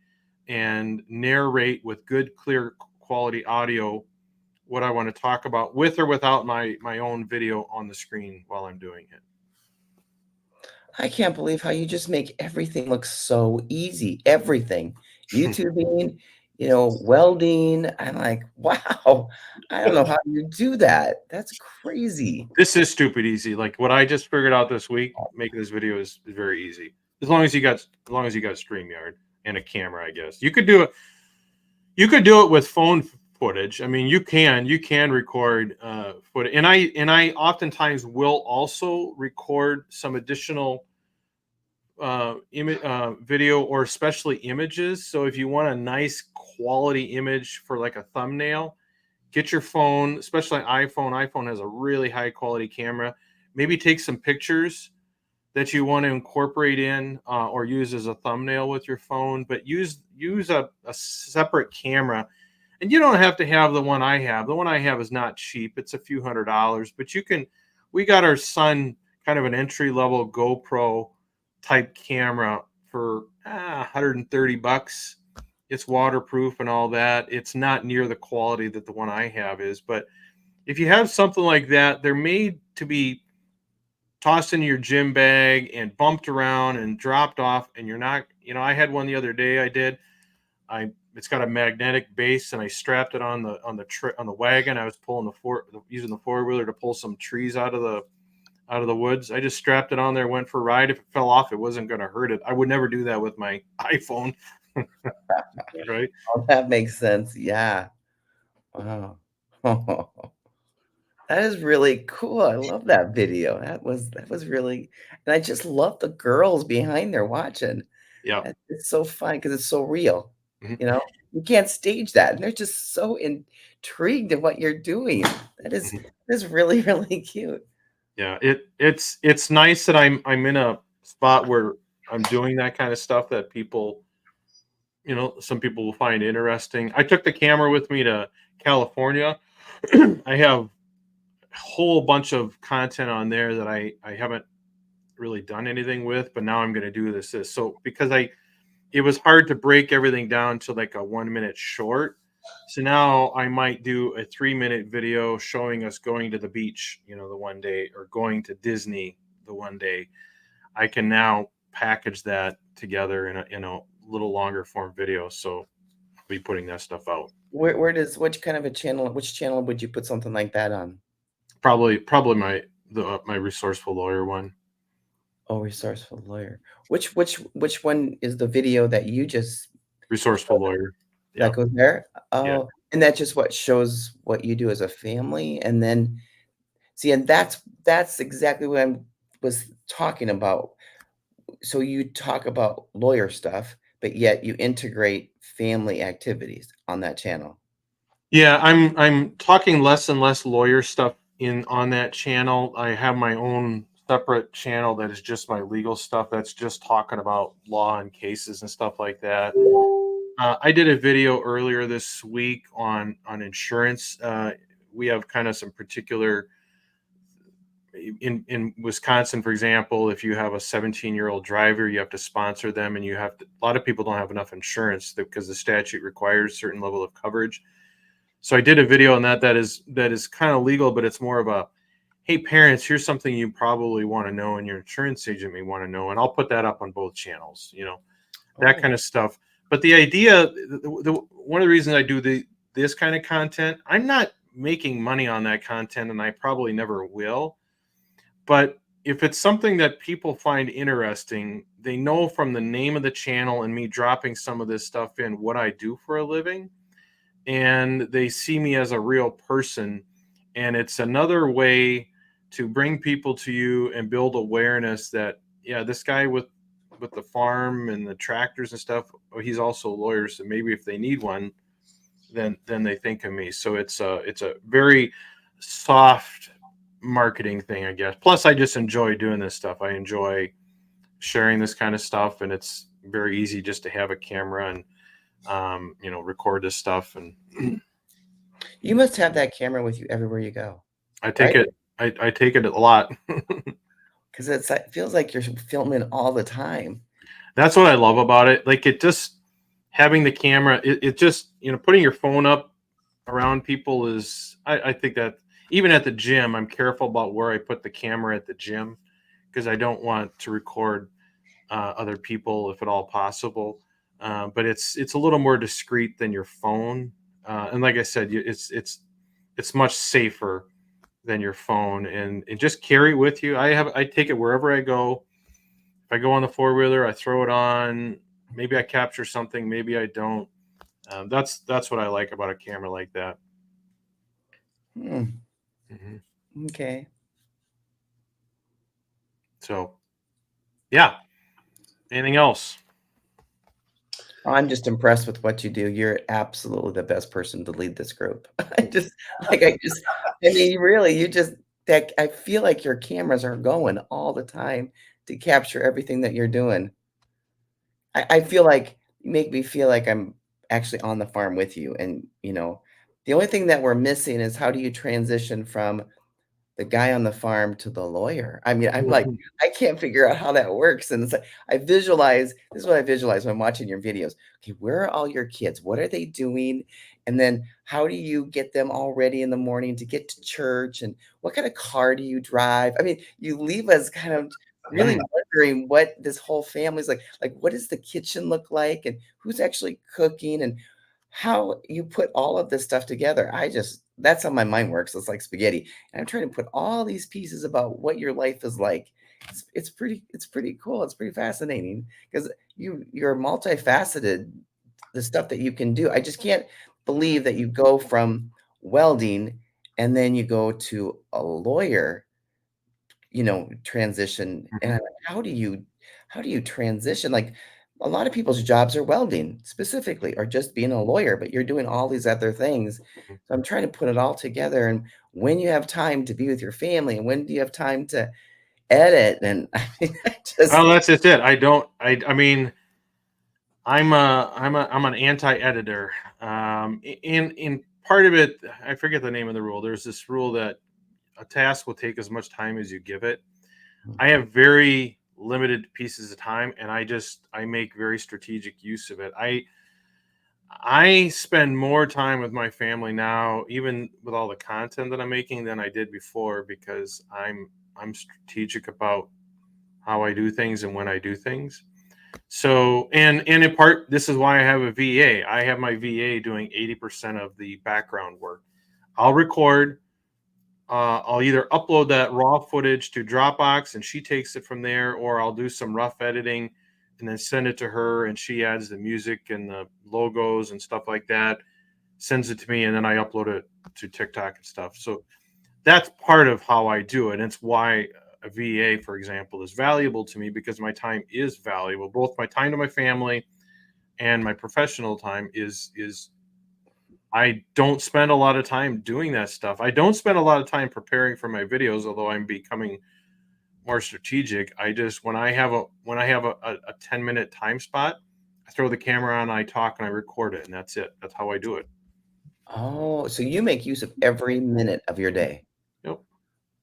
[SPEAKER 1] and narrate with good, clear quality audio what I want to talk about with or without my own video on the screen while I'm doing it.
[SPEAKER 3] I can't believe how you just make everything look so easy. Everything. YouTubing, welding. I'm like, wow, I don't know how you do that. That's crazy.
[SPEAKER 1] This is stupid easy. Like what I just figured out this week, making this video is very easy. As long as you got StreamYard and a camera, I guess. You could do it with phone footage. I mean, you can record footage, and I oftentimes will also record some additional video, or especially images. So if you want a nice quality image for like a thumbnail, get your phone, especially iPhone. iPhone has a really high quality camera. Maybe take some pictures that you want to incorporate in, or use as a thumbnail with your phone, but use a separate camera. And you don't have to have the one I have. The one I have is not cheap. It's a few $100s, but we got our son kind of an entry level GoPro type camera for $130. It's waterproof and all that. It's not near the quality that the one I have is, but if you have something like that, they're made to be tossed into your gym bag and bumped around and dropped off, and you're not, I had one the other day. It's got a magnetic base, and I strapped it on the wagon. I was using the four-wheeler to pull some trees out of the woods. I just strapped it on there, went for a ride. If it fell off, it wasn't going to hurt it. I would never do that with my iPhone. Right?
[SPEAKER 3] Oh, that makes sense. Yeah. Wow. That is really cool. I love that video. That was really, and I just love the girls behind there watching.
[SPEAKER 1] Yeah.
[SPEAKER 3] It's so fun because it's so real.
[SPEAKER 1] Mhm.
[SPEAKER 3] You know, you can't stage that. And they're just so intrigued in what you're doing. That is
[SPEAKER 1] Mhm.
[SPEAKER 3] really, really cute.
[SPEAKER 1] Yeah. It's nice that I'm in a spot where I'm doing that kind of stuff that people, some people will find interesting. I took the camera with me to California. I have a whole bunch of content on there that I haven't really done anything with, but now I'm going to do this. So because it was hard to break everything down to like a 1 minute short. So now I might do a 3 minute video showing us going to the beach, the one day, or going to Disney the one day. I can now package that together in a little longer form video. So I'll be putting that stuff out.
[SPEAKER 3] Which channel would you put something like that on?
[SPEAKER 1] Probably my resourceful lawyer one.
[SPEAKER 3] Oh, resourceful lawyer. Which one is the video that you just
[SPEAKER 1] Resourceful lawyer. Yeah.
[SPEAKER 3] that goes there?
[SPEAKER 1] Yeah.
[SPEAKER 3] Oh, and that just what shows what you do as a family, and then see, and that's exactly what I was talking about. So you talk about lawyer stuff, but yet you integrate family activities on that channel.
[SPEAKER 1] Yeah, I'm talking less and less lawyer stuff in on that channel. I have my own separate channel that is just my legal stuff. That's just talking about law and cases and stuff like that. I did a video earlier this week on insurance. We have kind of some particular in Wisconsin, for example. If you have a 17-year-old driver, you have to sponsor them, and you have to. A lot of people don't have enough insurance because the statute requires a certain level of coverage. So I did a video on that is kind of legal, but it's more of a, hey parents, here's something you probably want to know, and your insurance agent may want to know, and I'll put that up on both channels. That
[SPEAKER 3] Oh,
[SPEAKER 1] kind of stuff. But the idea, one of the reasons I do this kind of content, I'm not making money on that content, and I probably never will. But if it's something that people find interesting, they know from the name of the channel and me dropping some of this stuff in what I do for a living, and they see me as a real person. And it's another way to bring people to you and build awareness that, yeah, this guy with the farm and the tractors and stuff, he's also a lawyer, so maybe if they need one, then they think of me. So it's a very soft marketing thing, I guess. Plus I just enjoy doing this stuff. I enjoy sharing this kind of stuff, and it's very easy just to have a camera and record this stuff. And
[SPEAKER 3] you must have that camera with you everywhere you go,
[SPEAKER 1] I take
[SPEAKER 3] right?
[SPEAKER 1] it. I take it a lot.
[SPEAKER 3] Because it feels like you're filming all the time.
[SPEAKER 1] That's what I love about it. Like, it just having the camera. It just putting your phone up around people is. I think that even at the gym, I'm careful about where I put the camera at the gym because I don't want to record other people if at all possible. But it's a little more discreet than your phone. And like I said, it's much safer than your phone, and just carry it with you. I take it wherever I go. If I go on the four-wheeler, I throw it on. Maybe I capture something, maybe I don't. That's what I like about a camera like that.
[SPEAKER 3] Hmm,
[SPEAKER 1] Mhm.
[SPEAKER 3] okay.
[SPEAKER 1] So yeah. Anything else?
[SPEAKER 3] I'm just impressed with what you do. You're absolutely the best person to lead this group. I mean, really, I feel like your cameras are going all the time to capture everything that you're doing. I feel like you make me feel like I'm actually on the farm with you. And, the only thing that we're missing is how do you transition from the guy on the farm to the lawyer? I mean, I'm like,
[SPEAKER 1] Mhm.
[SPEAKER 3] I can't figure out how that works. And it's like, this is what I visualize when I'm watching your videos. Okay, where are all your kids? What are they doing? And then how do you get them all ready in the morning to get to church? And what kind of car do you drive? I mean, you leave us kind of really wondering what this whole family's like. Like, what does the kitchen look like? And who's actually cooking? And how you put all of this stuff together. That's how my mind works. It's like spaghetti. And I'm trying to put all these pieces about what your life is like. It's pretty cool. It's pretty fascinating because you're multifaceted, the stuff that you can do. I just can't believe that you go from welding and then you go to a lawyer, transition. And I'm like, how do you transition? Like a lot of people's jobs are welding specifically, or just being a lawyer, but you're doing all these other things. So I'm trying to put it all together. And when you have time to be with your family, and when do you have time to edit? And I mean,
[SPEAKER 1] Oh, that's just it. I mean, I'm an anti-editor. In part of it, I forget the name of the rule. There's this rule that a task will take as much time as you give it. I have very limited pieces of time, and I make very strategic use of it. I spend more time with my family now, even with all the content that I'm making, than I did before, because I'm strategic about how I do things and when I do things. So, and in part, this is why I have a VA. I have my VA doing 80% of the background work. I'll record. I'll either upload that raw footage to Dropbox and she takes it from there, or I'll do some rough editing and then send it to her and she adds the music and the logos and stuff like that, sends it to me, and then I upload it to TikTok and stuff. So that's part of how I do it. And it's why a VA, for example, is valuable to me, because my time is valuable. Both my time to my family and my professional time is I don't spend a lot of time doing that stuff. I don't spend a lot of time preparing for my videos, although I'm becoming more strategic. I just when I have a 10-minute time spot, I throw the camera on, I talk, and I record it, and that's it. That's how I do it.
[SPEAKER 3] Oh, so you make use of every minute of your day.
[SPEAKER 1] Yep.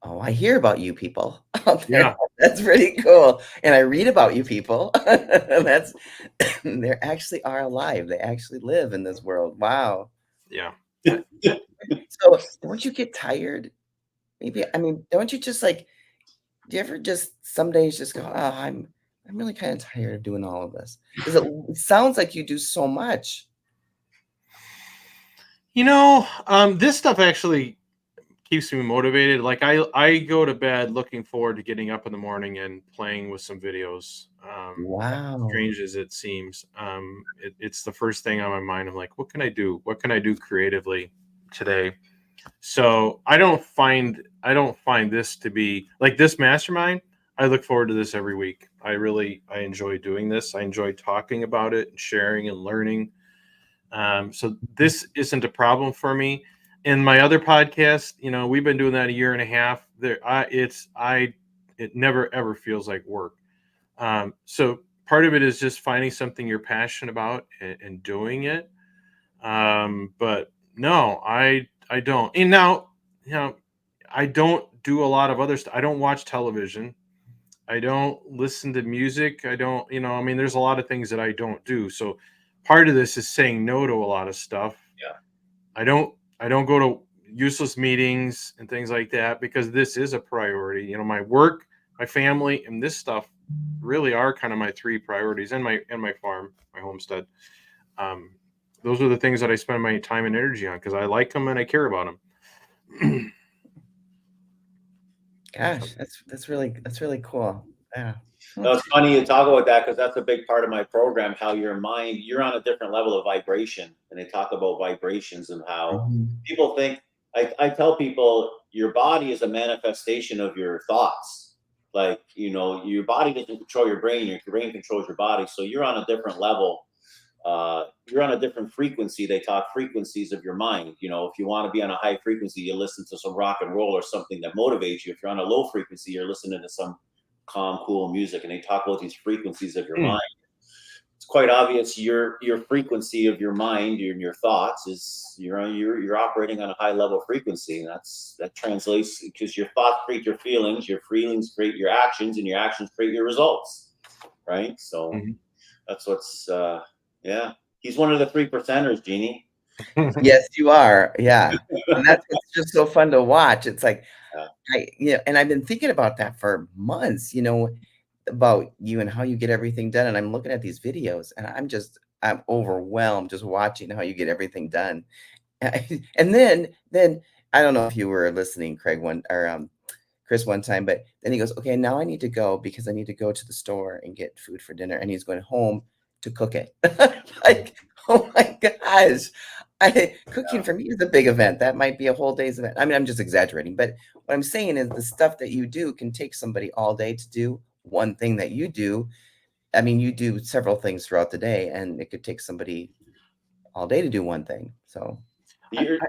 [SPEAKER 3] Oh, I hear about you people out there.
[SPEAKER 1] Yeah.
[SPEAKER 3] That's pretty cool. And I read about you people. That's they actually are alive. They actually live in this world. Wow.
[SPEAKER 1] Yeah.
[SPEAKER 3] So don't you get tired? Maybe, I mean, don't you just like, do you ever just some days just go, oh, I'm really kind of tired of doing all of this? Because it sounds like you do so much.
[SPEAKER 1] This stuff actually keeps me motivated. Like I go to bed looking forward to getting up in the morning and playing with some videos.
[SPEAKER 3] Wow.
[SPEAKER 1] Strange as it seems, it's the first thing on my mind. I'm like, what can I do? What can I do creatively today? So I don't find this to be like this mastermind. I look forward to this every week. I enjoy doing this. I enjoy talking about it and sharing and learning. So this isn't a problem for me. In my other podcast, we've been doing that a year and a half. It never ever feels like work. So part of it is just finding something you're passionate about and doing it. But no, I don't. And now, I don't do a lot of other stuff. I don't watch television. I don't listen to music. I don't, I mean, there's a lot of things that I don't do. So part of this is saying no to a lot of stuff.
[SPEAKER 2] Yeah.
[SPEAKER 1] I don't go to useless meetings and things like that, because this is a priority. My work, my family, and this stuff really are kind of my three priorities, and my farm, my homestead. Those are the things that I spend my time and energy on because I like them and I care about them.
[SPEAKER 3] Gosh, that's really cool. Yeah.
[SPEAKER 2] No, it's funny you talk about that because that's a big part of my program. How your mind, you're on a different level of vibration, and they talk about vibrations and how people think. I tell people your body is a manifestation of your thoughts. Like your body doesn't control your brain; your brain controls your body. So you're on a different level. You're on a different frequency. They talk frequencies of your mind. If you want to be on a high frequency, you listen to some rock and roll or something that motivates you. If you're on a low frequency, you're listening to some calm, cool music. And they talk about these frequencies of your mind. It's quite obvious your frequency of your mind and your thoughts is you're operating on a high level frequency. And that translates because your thoughts create your feelings create your actions, and your actions create your results. Right. So that's what's yeah. He's one of the 3%ers, Jeannie.
[SPEAKER 3] Yes, you are. Yeah. And that's it's just so fun to watch. It's like,
[SPEAKER 2] Yeah.
[SPEAKER 3] and I've been thinking about that for months, about you and how you get everything done. And I'm looking at these videos and I'm overwhelmed just watching how you get everything done. And then I don't know if you were listening, Craig, Chris one time, but then he goes, okay, now I need to go because I need to go to the store and get food for dinner. And he's going home to cook it. Like, oh my gosh. Cooking for me is a big event. That might be a whole day's event. I mean, I'm just exaggerating, but what I'm saying is the stuff that you do can take somebody all day to do one thing that you do. I mean, you do several things throughout the day, and it could take somebody all day to do one thing. So
[SPEAKER 1] I,
[SPEAKER 2] You're,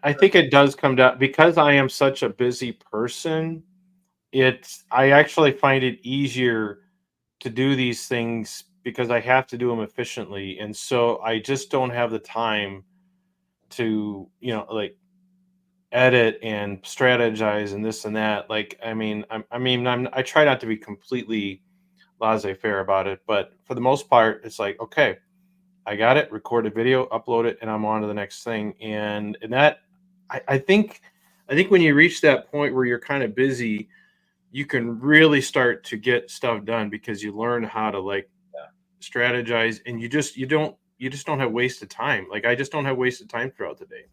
[SPEAKER 1] I think it does come down because I am such a busy person. I actually find it easier to do these things because I have to do them efficiently, and so I just don't have the time to like edit and strategize and this and that. Like, I try not to be completely laissez-faire about it, but for the most part, it's like, okay, I got it, record a video, upload it, and I'm on to the next thing. And that, I think when you reach that point where you're kind of busy, you can really start to get stuff done because you learn how to like strategize, and you just don't have wasted time. Like I just don't have wasted time throughout the day,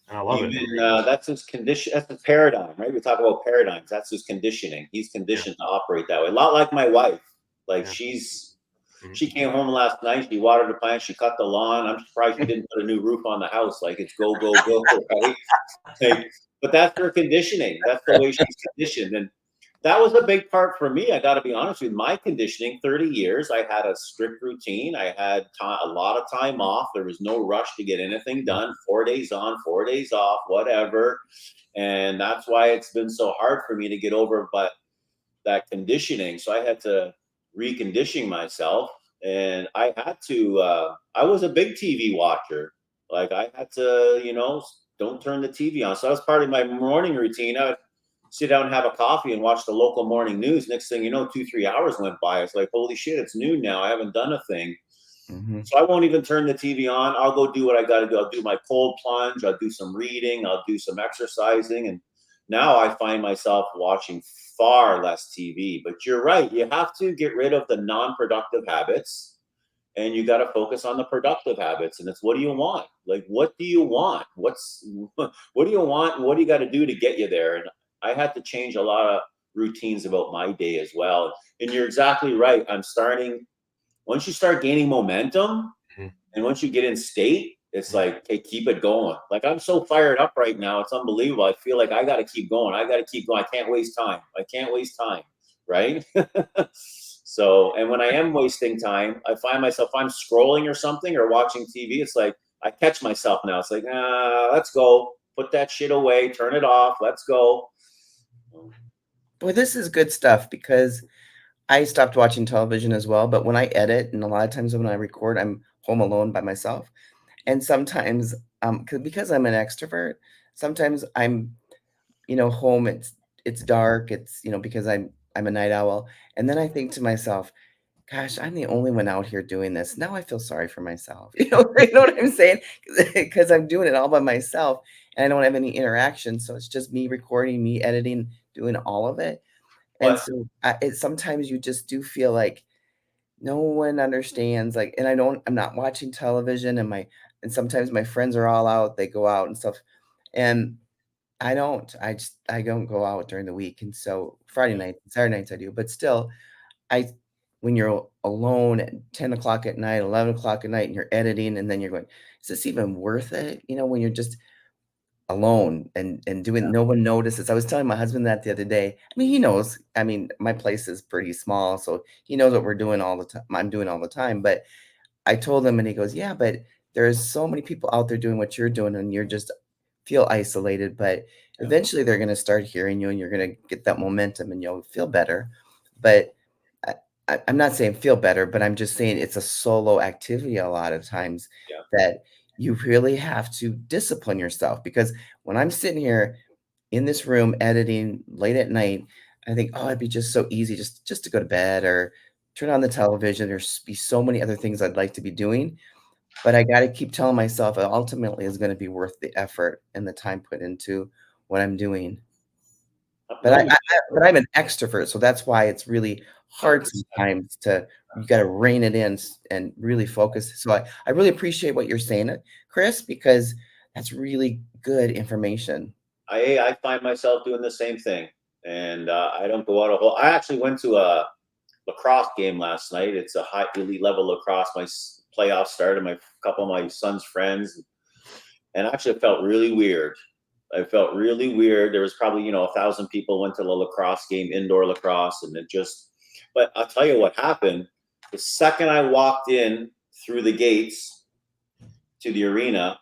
[SPEAKER 1] and I love it.
[SPEAKER 2] even that's his condition. That's the paradigm, right? We talk about paradigms. That's his conditioning. He's
[SPEAKER 1] Yeah,
[SPEAKER 2] conditioned to operate that way. A lot like my wife. Like
[SPEAKER 1] yeah. Mhm.
[SPEAKER 2] she came home last night. She watered the plants. She cut the lawn. I'm surprised she didn't put a new roof on the house. Like it's go go go, right? Like, but that's her conditioning. That's the way she's conditioned, and that was a big part for me. I got to be honest with you. My conditioning, 30 years, I had a strict routine. I had a lot of time off. There was no rush to get anything done. 4 days on, 4 days off, whatever. And that's why it's been so hard for me to get over but that conditioning. So I had to recondition myself. And I had to, I was a big TV watcher. Like I had to, don't turn the TV on. So that was part of my morning routine. I would sit down and have a coffee and watch the local morning news. Next thing you know, 2, 3 hours went by. It's like, holy shit, it's noon now. I haven't done a thing.
[SPEAKER 3] Mhm.
[SPEAKER 2] So I won't even turn the TV on. I'll go do what I got to do. I'll do my cold plunge. I'll do some reading. I'll do some exercising. And now I find myself watching far less TV. But you're right. You have to get rid of the non productive habits and you got to focus on the productive habits. And it's what do you want? Like, what do you want? What do you want? And what do you got to do to get you there? And I had to change a lot of routines about my day as well. And you're exactly right. I'm starting once you start gaining momentum
[SPEAKER 1] Mhm.
[SPEAKER 2] and once you get in state, it's
[SPEAKER 1] Mhm.
[SPEAKER 2] like, hey, keep it going. Like I'm so fired up right now. It's unbelievable. I feel like I got to keep going. I got to keep going. I can't waste time. I can't waste time. Right. So, and when I am wasting time, I find myself, if I'm scrolling or something or watching TV, it's like, I catch myself now. It's like, let's go. Put that shit away. Turn it off. Let's go.
[SPEAKER 3] Boy, this is good stuff because I stopped watching television as well, but when I edit and a lot of times when I record, I'm home alone by myself. And sometimes, because I'm an extrovert, sometimes I'm, home, it's dark, because I'm a night owl. And then I think to myself, gosh, I'm the only one out here doing this. Now I feel sorry for myself. You know what I'm saying? Because I'm doing it all by myself and I don't have any interaction. So it's just me recording, me editing, doing all of it. And
[SPEAKER 2] But
[SPEAKER 3] so sometimes you just do feel like no one understands. Like, and I'm not watching television and sometimes my friends are all out, they go out and stuff. And I don't go out during the week. And so Friday night, Saturday nights I do, but still I when you're alone at 10 o'clock at night, 11 o'clock at night, and you're editing, and then you're going, is this even worth it? When you're just alone and doing, no one notices. I was telling my husband that the other day. I mean, he knows. I mean, my place is pretty small, so he knows what we're doing all the time. I'm doing all the time. But I told him, and he goes, yeah, but there's so many people out there doing what you're doing, and you're just feel isolated. But
[SPEAKER 2] yeah,
[SPEAKER 3] eventually they're going to start hearing you, and you're going to get that momentum, and you'll feel better. But I, I'm not saying feel better, but I'm just saying it's a solo activity a lot of times
[SPEAKER 2] yeah,
[SPEAKER 3] that you really have to discipline yourself. Because when I'm sitting here in this room editing late at night, I think, oh, it'd be just so easy just to go to bed or turn on the television. There's be so many other things I'd like to be doing. but I got to keep telling myself it ultimately is going to be worth the effort and the time put into what I'm doing. But
[SPEAKER 2] No,
[SPEAKER 3] but I'm an extrovert, so that's why it's really hard
[SPEAKER 2] 100%.
[SPEAKER 3] sometimes to you got to rein it in and really focus. So I really appreciate what you're saying, Chris, because that's really good information.
[SPEAKER 2] I find myself doing the same thing, and I don't go out a whole. I actually went to a lacrosse game last night. It's a high elite level lacrosse. My playoffs started. My couple of my son's friends, and actually it felt really weird. I felt really weird. There was probably 1,000 people went to the lacrosse game, indoor lacrosse, and it just. But I'll tell you what happened. The second I walked in through the gates to the arena,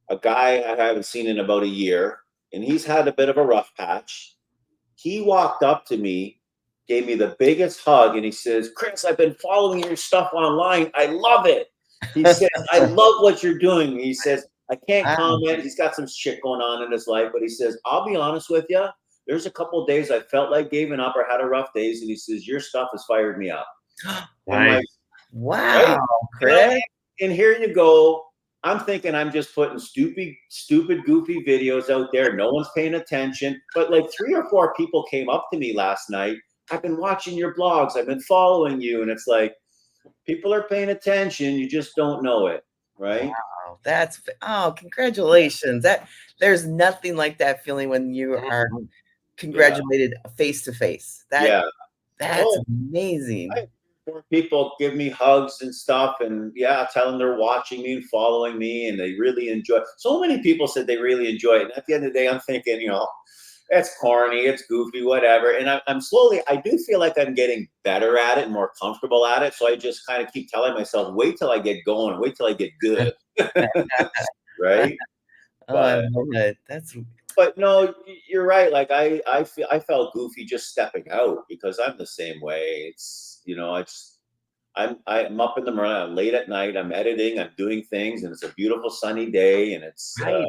[SPEAKER 2] a guy I haven't seen in about a year, and he's had a bit of a rough patch. He walked up to me, gave me the biggest hug, and he says, "Chris, I've been following your stuff online. I love it." He says, "I love what you're doing." He says, "I can't
[SPEAKER 3] Wow.
[SPEAKER 2] comment. He's got some shit going on in his life, but he says, I'll be honest with you. There's a couple of days I felt like giving up or had a rough days, and he says, your stuff has fired me up." I'm like,
[SPEAKER 1] Nice.
[SPEAKER 2] right?
[SPEAKER 3] Wow,
[SPEAKER 2] You know,
[SPEAKER 3] Chris.
[SPEAKER 2] and here you go. I'm thinking I'm just putting stupid, goofy videos out there. No one's paying attention. But like 3 or 4 people came up to me last night. "I've been watching your blogs. I've been following you." And it's like, people are paying attention. You just don't know it. Right.
[SPEAKER 3] Wow, congratulations. There's nothing like that feeling when you are
[SPEAKER 1] Mhm.
[SPEAKER 2] Yeah.
[SPEAKER 3] congratulated face to face.
[SPEAKER 2] Yeah.
[SPEAKER 3] That's
[SPEAKER 2] Oh,
[SPEAKER 3] amazing.
[SPEAKER 2] I, more people give me hugs and stuff. And yeah, tell them they're watching me and following me and they really enjoy. So many people said they really enjoy it. And at the end of the day, I'm thinking, it's corny, it's goofy, whatever. And I'm slowly, I do feel like I'm getting better at it and more comfortable at it. So I just kind of keep telling myself, wait till I get going, wait till I get good. Right.
[SPEAKER 3] Oh, I
[SPEAKER 2] But,
[SPEAKER 3] love it.
[SPEAKER 2] no, you're right. Like I felt goofy just stepping out because I'm the same way. I'm up in the morning, I'm late at night, I'm editing, I'm doing things, and it's a beautiful sunny day, and
[SPEAKER 3] Right.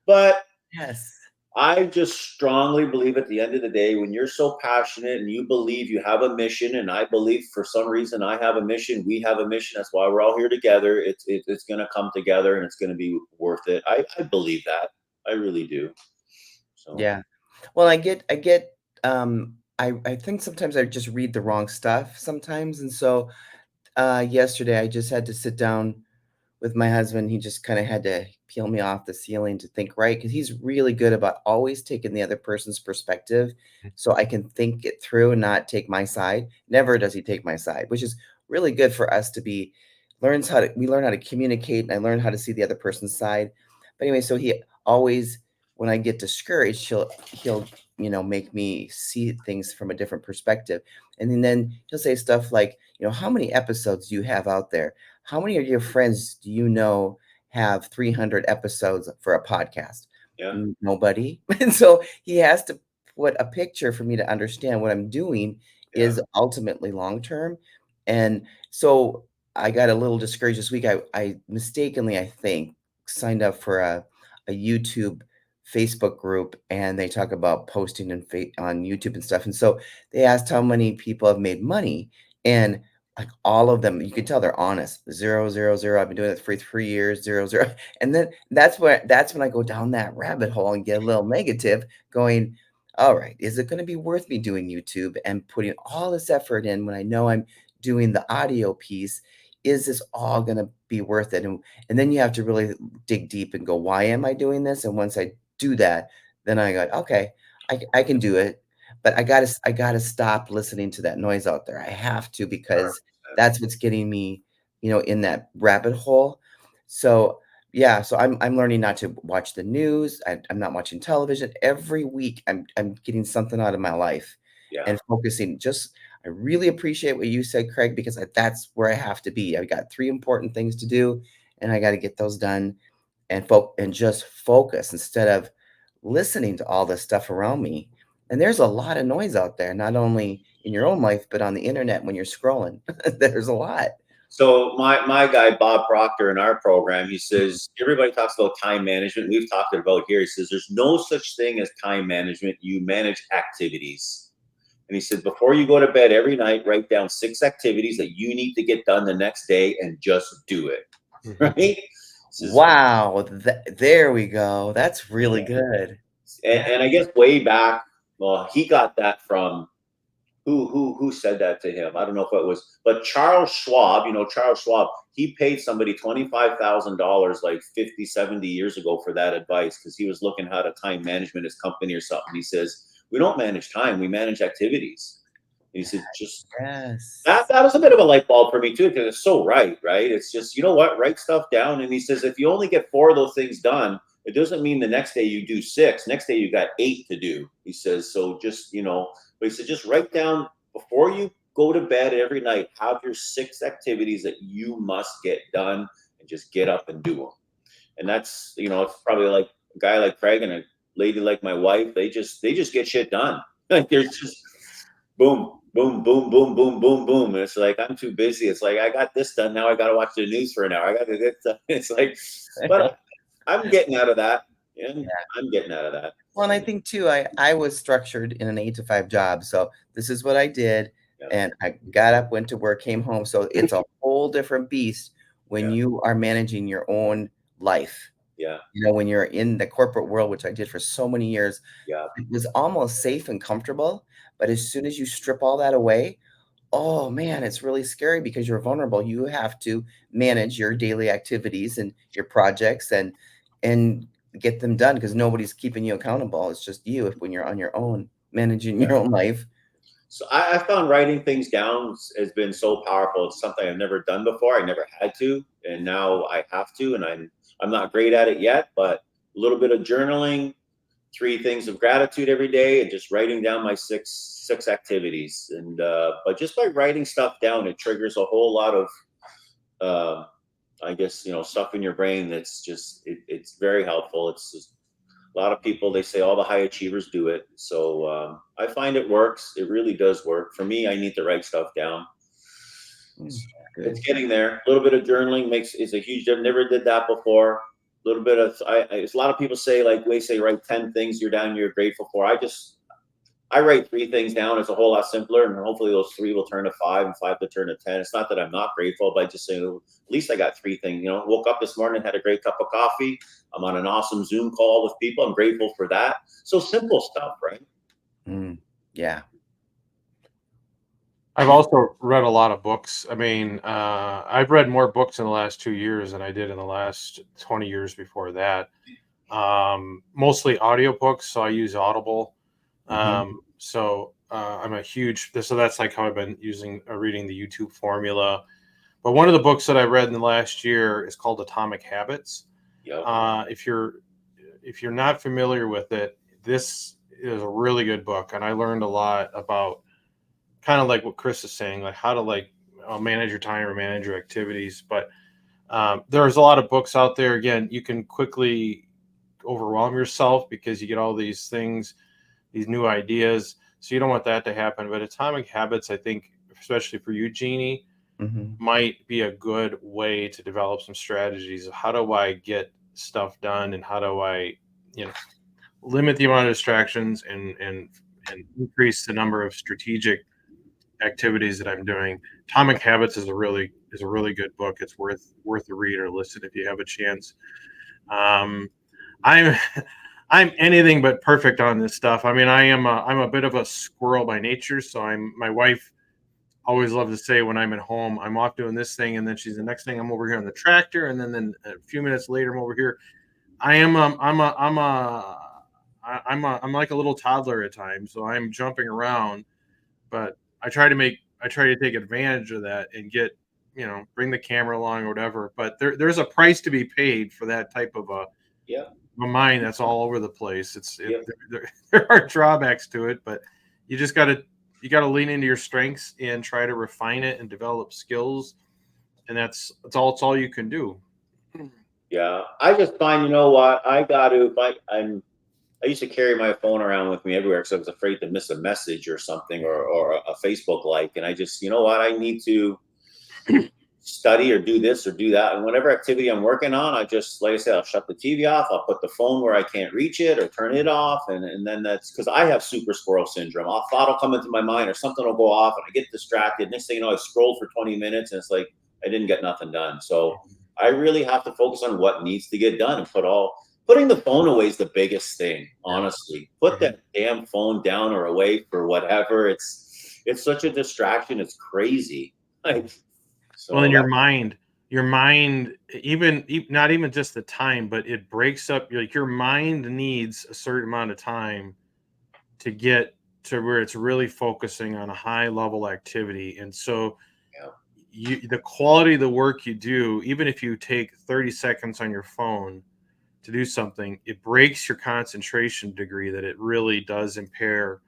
[SPEAKER 2] but
[SPEAKER 3] Yes.
[SPEAKER 2] I just strongly believe at the end of the day, when you're so passionate and you believe you have a mission, and I believe for some reason I have a mission, we have a mission. That's why we're all here together. It's going to come together, and it's going to be worth it. I believe that. I really do. So
[SPEAKER 3] Yeah. Well, I think sometimes I just read the wrong stuff sometimes. And so yesterday I just had to sit down with my husband. He just kind of had to peel me off the ceiling to think right because he's really good about always taking the other person's perspective so I can think it through and not take my side. Never does he take my side, which is really good for us to be we learn how to communicate and I learn how to see the other person's side. But anyway, so he always when I get discouraged, he'll make me see things from a different perspective. And then he'll say stuff like, how many episodes do you have out there? How many of your friends do you know have 300 episodes for a podcast?
[SPEAKER 2] yeah,
[SPEAKER 3] Nobody. And so he has to put a picture for me to understand what I'm doing
[SPEAKER 2] yeah,
[SPEAKER 3] is ultimately long term. And so I got a little discouraged this week. I mistakenly, I think, signed up for a YouTube Facebook group and they talk about posting on YouTube and stuff. And so they asked how many people have made money. And like all of them, you can tell they're honest. 0, 0, 0. I've been doing this for 3 years, 0, 0. And then that's when I go down that rabbit hole and get a little negative, going, all right, is it going to be worth me doing YouTube and putting all this effort in when I know I'm doing the audio piece? Is this all going to be worth it? And then you have to really dig deep and go, why am I doing this? And once I do that, then I go, okay, I can do it. But I gotta stop listening to that noise out there. I have to because
[SPEAKER 2] 100%.
[SPEAKER 3] that's what's getting me, in that rabbit hole. So yeah, so I'm learning not to watch the news. I'm not watching television. Every week I'm getting something out of my life
[SPEAKER 2] Yeah.
[SPEAKER 3] and focusing just I really appreciate what you said, Craig, because that's where I have to be. I've got 3 important things to do, and I got to get those done and just focus instead of listening to all this stuff around me. And there's a lot of noise out there, not only in your own life, but on the internet when you're scrolling. There's a lot.
[SPEAKER 2] So my guy Bob Proctor in our program, he says everybody talks about time management. We've talked about here. He says there's no such thing as time management. You manage activities. And he said before you go to bed every night, write down 6 activities that you need to get done the next day and just do it. right?
[SPEAKER 3] Wow, there we go. That's really good.
[SPEAKER 2] And I guess way back, well, he got that from who said that to him? I don't know if it was, but Charles Schwab, Charles Schwab, he paid somebody $25,000 like 50, 70 years ago for that advice because he was looking how to time management his company or something. He says, we don't manage time, we manage activities. And he said, just
[SPEAKER 3] Yes.
[SPEAKER 2] that was a bit of a light bulb for me too, because it's so right? It's just, you know what, write stuff down. And he says, if you only get 4 of those things done, it doesn't mean the next day you do 6. Next day you got 8 to do. He says, so just, but he said, just write down before you go to bed every night, have your 6 activities that you must get done and just get up and do them. And that's, it's probably like a guy like Craig and a lady like my wife, they just get shit done. Like there's just boom, boom, boom, boom, boom, boom, boom. And it's like, I'm too busy. It's like, I got this done. Now I got to watch the news for an hour. I got to do this. It's like, but I'm getting out of that. And I'm getting out of that.
[SPEAKER 3] Well, and I think too, I was structured in an 8 to 5 job. So this is what I did. And I got up, went to work, came home. So it's a whole different beast when you are managing your own life.
[SPEAKER 2] Yeah.
[SPEAKER 3] When you're in the corporate world, which I did for so many years, it was almost safe and comfortable. But as soon as you strip all that away, oh man, it's really scary because you're vulnerable. You have to manage your daily activities and your projects and get them done because nobody's keeping you accountable. It's just you when you're on your own, managing your own life.
[SPEAKER 2] So I found writing things down has been so powerful. It's something I've never done before. I never had to, and now I have to, and I'm not great at it yet, but a little bit of journaling, 3 things of gratitude every day, and just writing down my six activities. And but just by writing stuff down, it triggers a whole lot of I guess stuff in your brain that's just it's very helpful. It's just a lot of people, they say all the high achievers do it. So I find it works. It really does work. For me, I need to write stuff down. It's getting there. A little bit of journaling is a huge. I've never did that before. A little bit of a lot of people say, like they say, write 10 things you're grateful for. I write 3 things down. It's a whole lot simpler, and hopefully those 3 will turn to 5 and 5 to turn to 10. It's not that I'm not grateful, but I just say, at least I got 3 things. Woke up this morning, had a great cup of coffee. I'm on an awesome Zoom call with people. I'm grateful for that. So simple stuff, right?
[SPEAKER 3] Yeah.
[SPEAKER 1] I've also read a lot of books. I mean, I've read more books in the last 2 years than I did in the last 20 years before that. Mostly audiobooks, so I use Audible. So I'm a huge, so that's like how I've been reading the YouTube formula. But one of the books that I read in the last year is called Atomic Habits. If you're not familiar with it, this is a really good book. And I learned a lot about kind of like what Chris is saying, like how to manage your time or manage your activities. But there's a lot of books out there. Again, you can quickly overwhelm yourself because you get all these things, these new ideas. So you don't want that to happen. But Atomic Habits, I think, especially for you, Jeannie, might be a good way to develop some strategies of how do I get stuff done and how do I, limit the amount of distractions and increase the number of strategic activities that I'm doing. Atomic Habits is a really good book. It's worth a read or listen if you have a chance. I'm anything but perfect on this stuff. I mean, I'm a bit of a squirrel by nature. So my wife always loves to say when I'm at home, I'm off doing this thing, and then she's the next thing I'm over here on the tractor, and then a few minutes later I'm over here. I'm like a little toddler at times, so I'm jumping around, but I try to take advantage of that and get, bring the camera along or whatever. But there's a price to be paid for that type of a mind that's all over the place. There are drawbacks to it, but you just got to lean into your strengths and try to refine it and develop skills. And that's all you can do.
[SPEAKER 2] Yeah. I just find, you know what, I used to carry my phone around with me everywhere because I was afraid to miss a message or something or a Facebook like. And I just, you know what, I need to study or do this or do that. And whatever activity I'm working on, I just, like I said, I'll shut the TV off. I'll put the phone where I can't reach it or turn it off. And then that's because I have super squirrel syndrome. A thought will come into my mind or something will go off and I get distracted. Next thing you know, I scroll for 20 minutes and it's like, I didn't get nothing done. So I really have to focus on what needs to get done and putting the phone away is the biggest thing, honestly. Put that damn phone down or away for whatever. It's such a distraction. It's crazy. Like, so
[SPEAKER 1] Well, in your mind, even not even just the time, but it breaks up. Like your mind needs a certain amount of time to get to where it's really focusing on a high level activity. And so the quality of the work you do, even if you take 30 seconds on your phone to do something, it breaks your concentration degree that it really does impair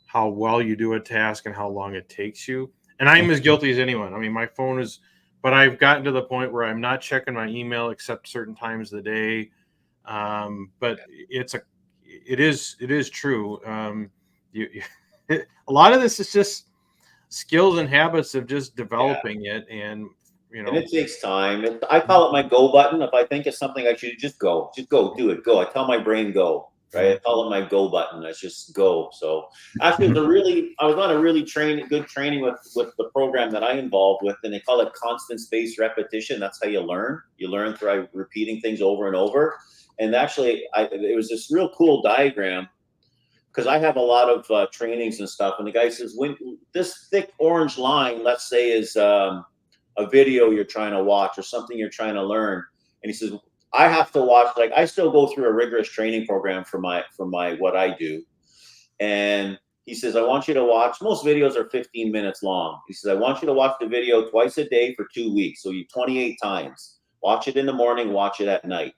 [SPEAKER 1] how well you do a task and how long it takes you. And I'm as guilty as anyone. I mean, my phone is, but I've gotten to the point where I'm not checking my email except certain times of the day. But it is true. A lot of this is just skills and habits of just developing it, and
[SPEAKER 2] and it takes time. I call it my go button. If I think of something I should just go, do it, go. I tell my brain go, right? I call it my go button. That's just go. So actually, I was on a really good training with the program that I involved with, and they call it constant spaced repetition. That's how you learn. You learn through repeating things over and over. And actually, it was this real cool diagram, because I have a lot of trainings and stuff. And the guy says, when this thick orange line, let's say, is a video you're trying to watch or something you're trying to learn. And he says, I have to watch, like, I still go through a rigorous training program for my what I do. And he says, I want you to watch, most videos are 15 minutes long. He says, I want you to watch the video twice a day for 2 weeks. So you 28 times. Watch it in the morning, watch it at night.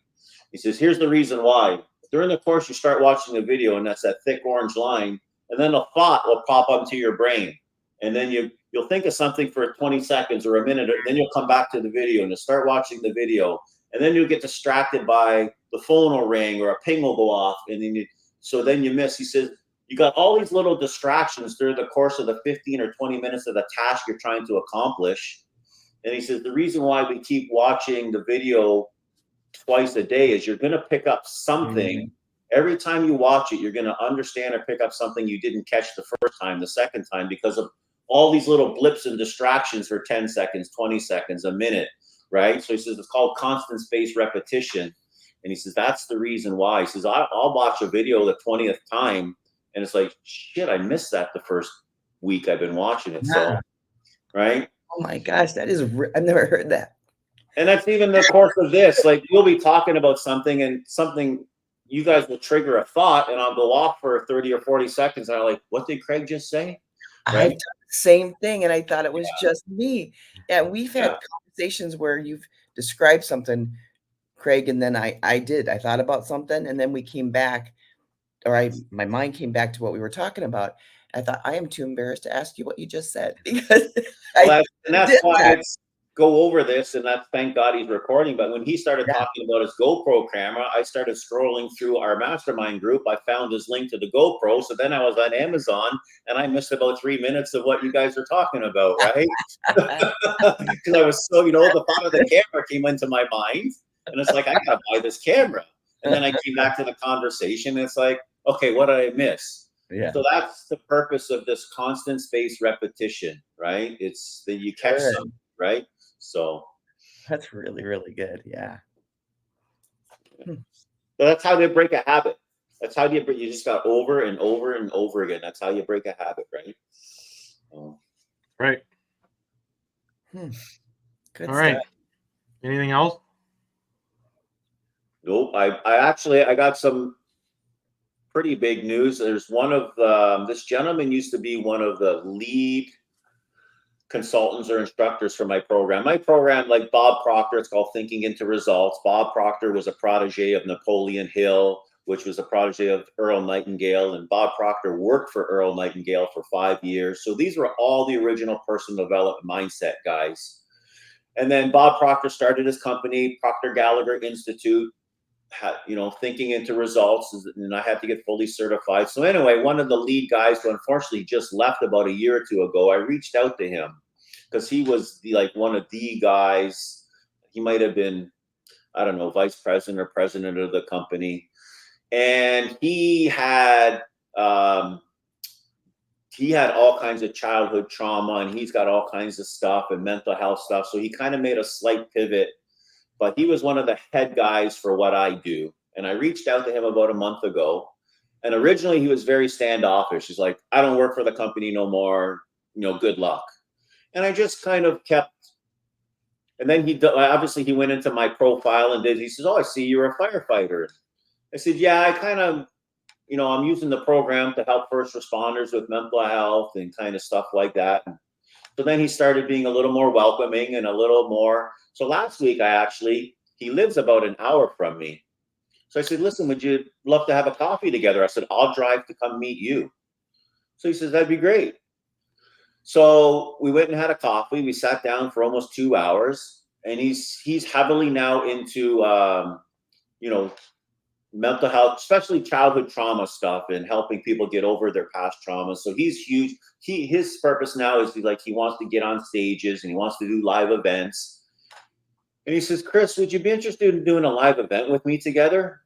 [SPEAKER 2] He says, here's the reason why. During the course, you start watching the video, and that's that thick orange line, and then a thought will pop up to your brain. And then you'll think of something for 20 seconds or a minute, and then you'll come back to the video and you'll start watching the video. And then you'll get distracted by the phone will ring or a ping will go off. And then you miss. He says, you got all these little distractions during the course of the 15 or 20 minutes of the task you're trying to accomplish. And he says, the reason why we keep watching the video twice a day is you're going to pick up something. Every time you watch it, you're going to understand or pick up something you didn't catch the first time, the second time, because of all these little blips and distractions for 10 seconds, 20 seconds, a minute, right? So he says, it's called constant spaced repetition. And he says, that's the reason why. He says, I'll watch a video the 20th time, and it's like, shit, I missed that the first week I've been watching it. So, right?
[SPEAKER 3] Oh my gosh, that is, I've never heard that.
[SPEAKER 2] And that's even the course of this. Like, you'll be talking about something, and something, you guys will trigger a thought, and I'll go off for 30 or 40 seconds. And I'm like, what did Craig just say?
[SPEAKER 3] Right? I've done the same thing, and I thought it was just me. Yeah, we've had conversations where you've described something, Craig, and then I thought about something, and then we came back, or my mind came back to what we were talking about. I thought, I am too embarrassed to ask you what you just said, because
[SPEAKER 2] that's why it's go over this, and that's, thank God he's recording. But when he started talking about his GoPro camera, I started scrolling through our mastermind group. I found his link to the GoPro. So then I was on Amazon, and I missed about 3 minutes of what you guys are talking about, right? Because I was so, the thought of the camera came into my mind, and it's like, I gotta buy this camera. And then I came back to the conversation, and it's like, okay, what did I miss? Yeah. So that's the purpose of this constant spaced repetition, right? It's that you catch something, right? So
[SPEAKER 3] that's really, really good. Yeah.
[SPEAKER 2] So that's how they break a habit. That's how you just got over and over and over again. That's how you break a habit, right?
[SPEAKER 1] Right.
[SPEAKER 3] Good
[SPEAKER 1] All right.
[SPEAKER 3] stuff.
[SPEAKER 1] Anything else?
[SPEAKER 2] Nope. I got some pretty big news. There's one of this gentleman used to be one of the lead consultants or instructors for my program. My program, like Bob Proctor, it's called Thinking into Results. Bob Proctor was a protege of Napoleon Hill, which was a protege of Earl Nightingale. And Bob Proctor worked for Earl Nightingale for 5 years. So these were all the original personal development mindset guys. And then Bob Proctor started his company, Proctor Gallagher Institute, Thinking into Results, and I had to get fully certified. So anyway, one of the lead guys who unfortunately just left about a year or two ago, I reached out to him because he was one of the guys. He might have been, I don't know, vice president or president of the company. And he had all kinds of childhood trauma, and he's got all kinds of stuff and mental health stuff. So he kind of made a slight pivot. but he was one of the head guys for what I do. And I reached out to him about a month ago. And originally he was very standoffish. He's like, I don't work for the company no more. Good luck. And I just kind of kept. And then obviously he went into my profile and he says, oh, I see you're a firefighter. I said, yeah, I kind of, I'm using the program to help first responders with mental health and kind of stuff like that. So then he started being a little more welcoming and a little more. So last week, he lives about an hour from me. So I said, listen, would you love to have a coffee together? I said, I'll drive to come meet you. So he says, that'd be great. So we went and had a coffee. We sat down for almost 2 hours, and he's heavily now into, mental health, especially childhood trauma stuff, and helping people get over their past traumas. So he's huge. His purpose now is he wants to get on stages and he wants to do live events. And he says, Chris, would you be interested in doing a live event with me together?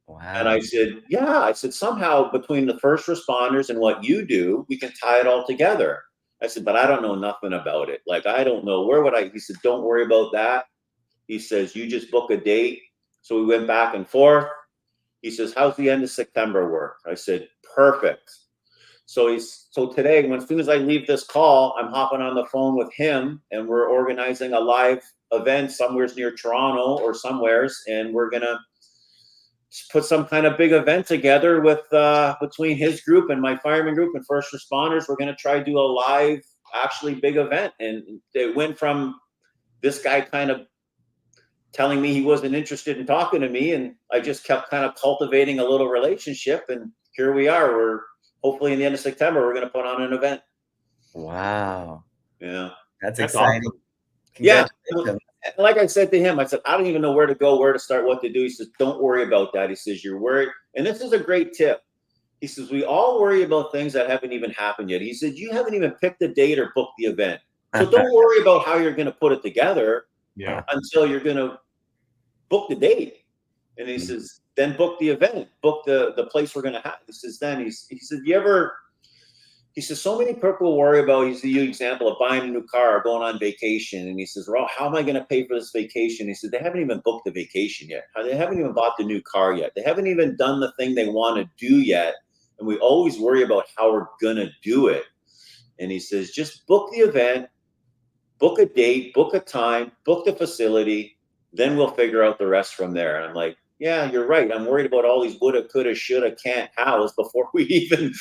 [SPEAKER 3] Wow.
[SPEAKER 2] And I said, yeah. I said, somehow between the first responders and what you do, we can tie it all together. I said, but I don't know nothing about it. I don't know. He said, don't worry about that. He says, you just book a date. So we went back and forth. He says, how's the end of September work? I said, perfect. So today, as soon as I leave this call, I'm hopping on the phone with him, and we're organizing a live event somewhere near Toronto or somewheres, and we're gonna put some kind of big event together with between his group and my fireman group and first responders. We're gonna try to do a live, actually big event, and it went from this guy kind of telling me he wasn't interested in talking to me, and I just kept kind of cultivating a little relationship, and here we are. We're hopefully in the end of September, we're going to put on an event.
[SPEAKER 3] Wow.
[SPEAKER 2] Yeah.
[SPEAKER 3] That's exciting.
[SPEAKER 1] Awesome.
[SPEAKER 2] Yeah. Like I said to him, I said, I don't even know where to go, where to start, what to do. He says, don't worry about that. He says, you're worried. And this is a great tip. He says, we all worry about things that haven't even happened yet. He said, you haven't even picked the date or booked the event. So don't worry about how you're going to put it together.
[SPEAKER 1] Yeah.
[SPEAKER 2] Until you're going to book the date. And he says, then book the event, book the place we're going to have. He says, he said, so many people worry about, he's the example of buying a new car or going on vacation. And he says, well, how am I going to pay for this vacation? He said, they haven't even booked the vacation yet. They haven't even bought the new car yet. They haven't even done the thing they want to do yet. And we always worry about how we're going to do it. And he says, just book the event, book a date, book a time, book the facility, then we'll figure out the rest from there. And I'm like, yeah, you're right. I'm worried about all these woulda, coulda, shoulda, can't, hows before we even,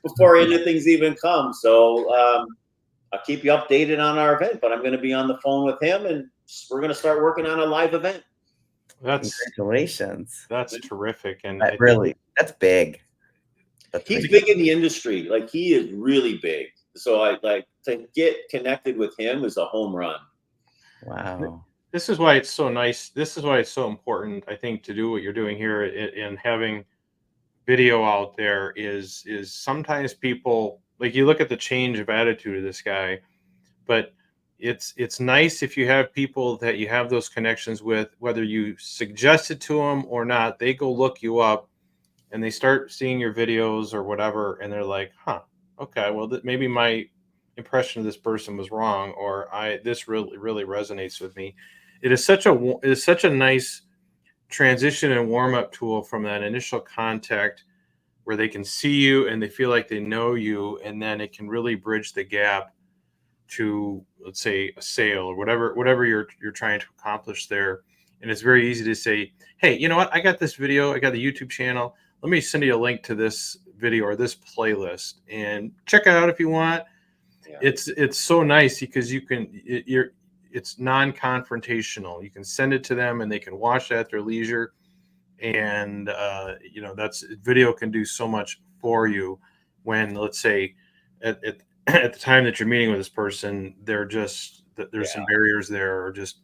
[SPEAKER 2] before anything's even come. So I'll keep you updated on our event, but I'm going to be on the phone with him, and we're going to start working on a live event.
[SPEAKER 3] Congratulations.
[SPEAKER 1] That's terrific. And
[SPEAKER 3] that's big.
[SPEAKER 2] He's big in the industry. He is really big. So I to get connected with him is a home run.
[SPEAKER 3] Wow.
[SPEAKER 1] This is why it's so nice. This is why it's so important, I think, to do what you're doing here and having video out there is sometimes people, you look at the change of attitude of this guy, but it's nice if you have people that you have those connections with, whether you suggest it to them or not, they go look you up and they start seeing your videos or whatever. And they're like, huh, okay, well, maybe my impression of this person was wrong, or this really resonates with me. It is such a nice transition and warm up tool from that initial contact where they can see you and they feel like they know you, and then it can really bridge the gap to, let's say, a sale or whatever you're trying to accomplish there. And it's very easy to say, hey, you know what? I got this video. I got the YouTube channel. Let me send you a link to this video or this playlist and check it out if you want. Yeah. It's so nice because it's non-confrontational. You can send it to them and they can watch it at their leisure. And that's video can do so much for you when, let's say, at the time that you're meeting with this person, there's some barriers there, or just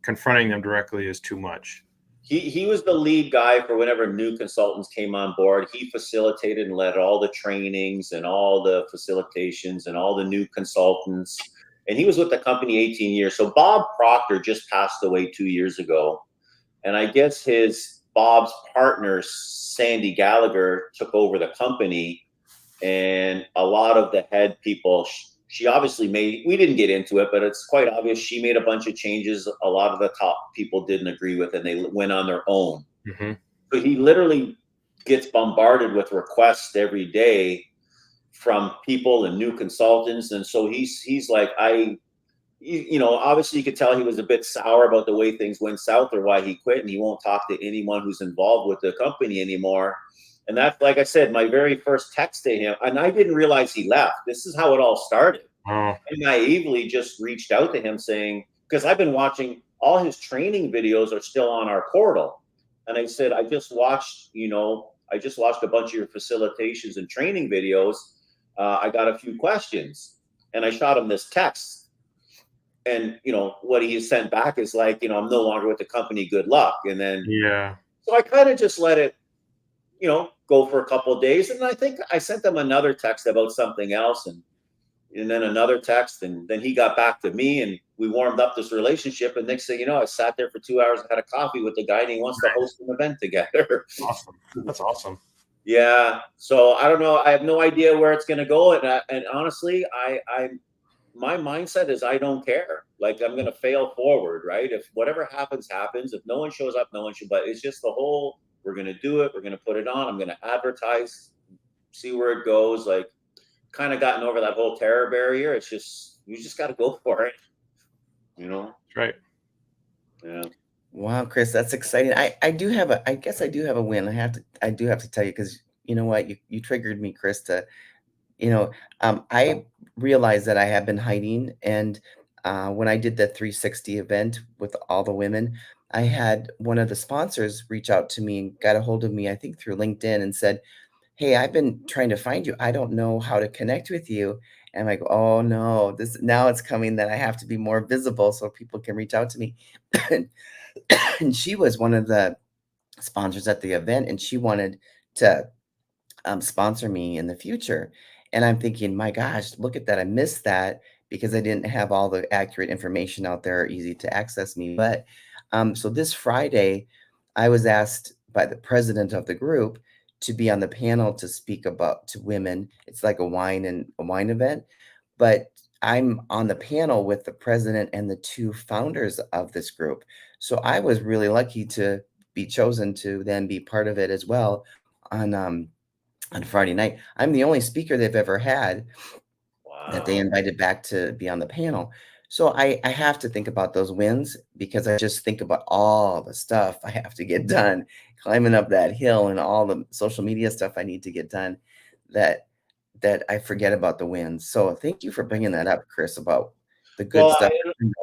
[SPEAKER 1] confronting them directly is too much.
[SPEAKER 2] He was the lead guy for whenever new consultants came on board. He facilitated and led all the trainings and all the facilitations and all the new consultants. And he was with the company 18 years. So Bob Proctor just passed away 2 years ago. And I guess Bob's partner, Sandy Gallagher, took over the company. And a lot of the head people she obviously we didn't get into it, but it's quite obvious she made a bunch of changes a lot of the top people didn't agree with, and they went on their own.
[SPEAKER 1] Mm-hmm.
[SPEAKER 2] But he literally gets bombarded with requests every day from people and new consultants. And so he's like, obviously you could tell he was a bit sour about the way things went south or why he quit, and he won't talk to anyone who's involved with the company anymore. And that's, like I said, my very first text to him, and I didn't realize he left. This is how it all started.
[SPEAKER 1] Oh.
[SPEAKER 2] I naively just reached out to him saying, because I've been watching all his training videos are still on our portal. And I said, I just watched a bunch of your facilitations and training videos. I got a few questions, and I shot him this text. And, what he sent back is like, I'm no longer with the company. Good luck. And then,
[SPEAKER 1] Yeah.
[SPEAKER 2] So I kind of just let it, go for a couple of days. And I think I sent them another text about something else, and then another text. And then he got back to me, and we warmed up this relationship. And next thing you know, I sat there for 2 hours and had a coffee with the guy, and he wants to host an event together.
[SPEAKER 1] Awesome. That's awesome.
[SPEAKER 2] Yeah. So I don't know. I have no idea where it's going to go. And honestly, my mindset is I don't care. Like, I'm going to fail forward, right? If whatever happens, happens. If no one shows up, no one should. But it's just we're going to do it. We're going to put it on. I'm going to advertise, see where it goes. Like, kind of gotten over that whole terror barrier. It's just, you just got to go for it.
[SPEAKER 1] That's right.
[SPEAKER 2] Yeah.
[SPEAKER 3] Wow, Chris, that's exciting. I guess I do have a win. I do have to tell you, because you know what, you triggered me, Chris, to, I realized that I have been hiding. And when I did the 360 event with all the women, I had one of the sponsors reach out to me and got a hold of me, I think through LinkedIn, and said, "Hey, I've been trying to find you. I don't know how to connect with you." And I'm like, "Oh no, now it's coming that I have to be more visible so people can reach out to me." And she was one of the sponsors at the event, and she wanted to sponsor me in the future. And I'm thinking, my gosh, look at that. I missed that because I didn't have all the accurate information out there, easy to access me. But so this Friday, I was asked by the president of the group to be on the panel to speak about to women. It's like a wine event, but I'm on the panel with the president and the two founders of this group. So I was really lucky to be chosen to then be part of it as well on Friday night. I'm the only speaker they've ever had that they invited back to be on the panel. So I have to think about those wins, because I just think about all the stuff I have to get done, climbing up that hill and all the social media stuff I need to get done, that I forget about the wins. So thank you for bringing that up, Chris, about the good stuff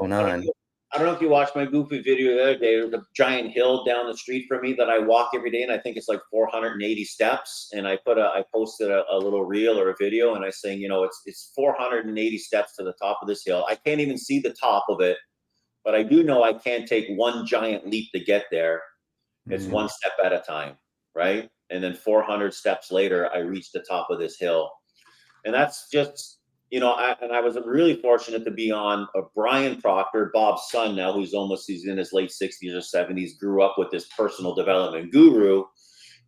[SPEAKER 3] going on.
[SPEAKER 2] I don't know if you watched my goofy video the other day. There's a giant hill down the street from me that I walk every day, and I think it's like 480 steps. And I posted a little reel or a video, and I saying, it's 480 steps to the top of this hill. I can't even see the top of it, but I do know I can't take one giant leap to get there. It's one step at a time, right? And then 400 steps later, I reach the top of this hill. And that's just, I was really fortunate to be on Brian Proctor, Bob's son now, he's in his late 60s or 70s, grew up with this personal development guru.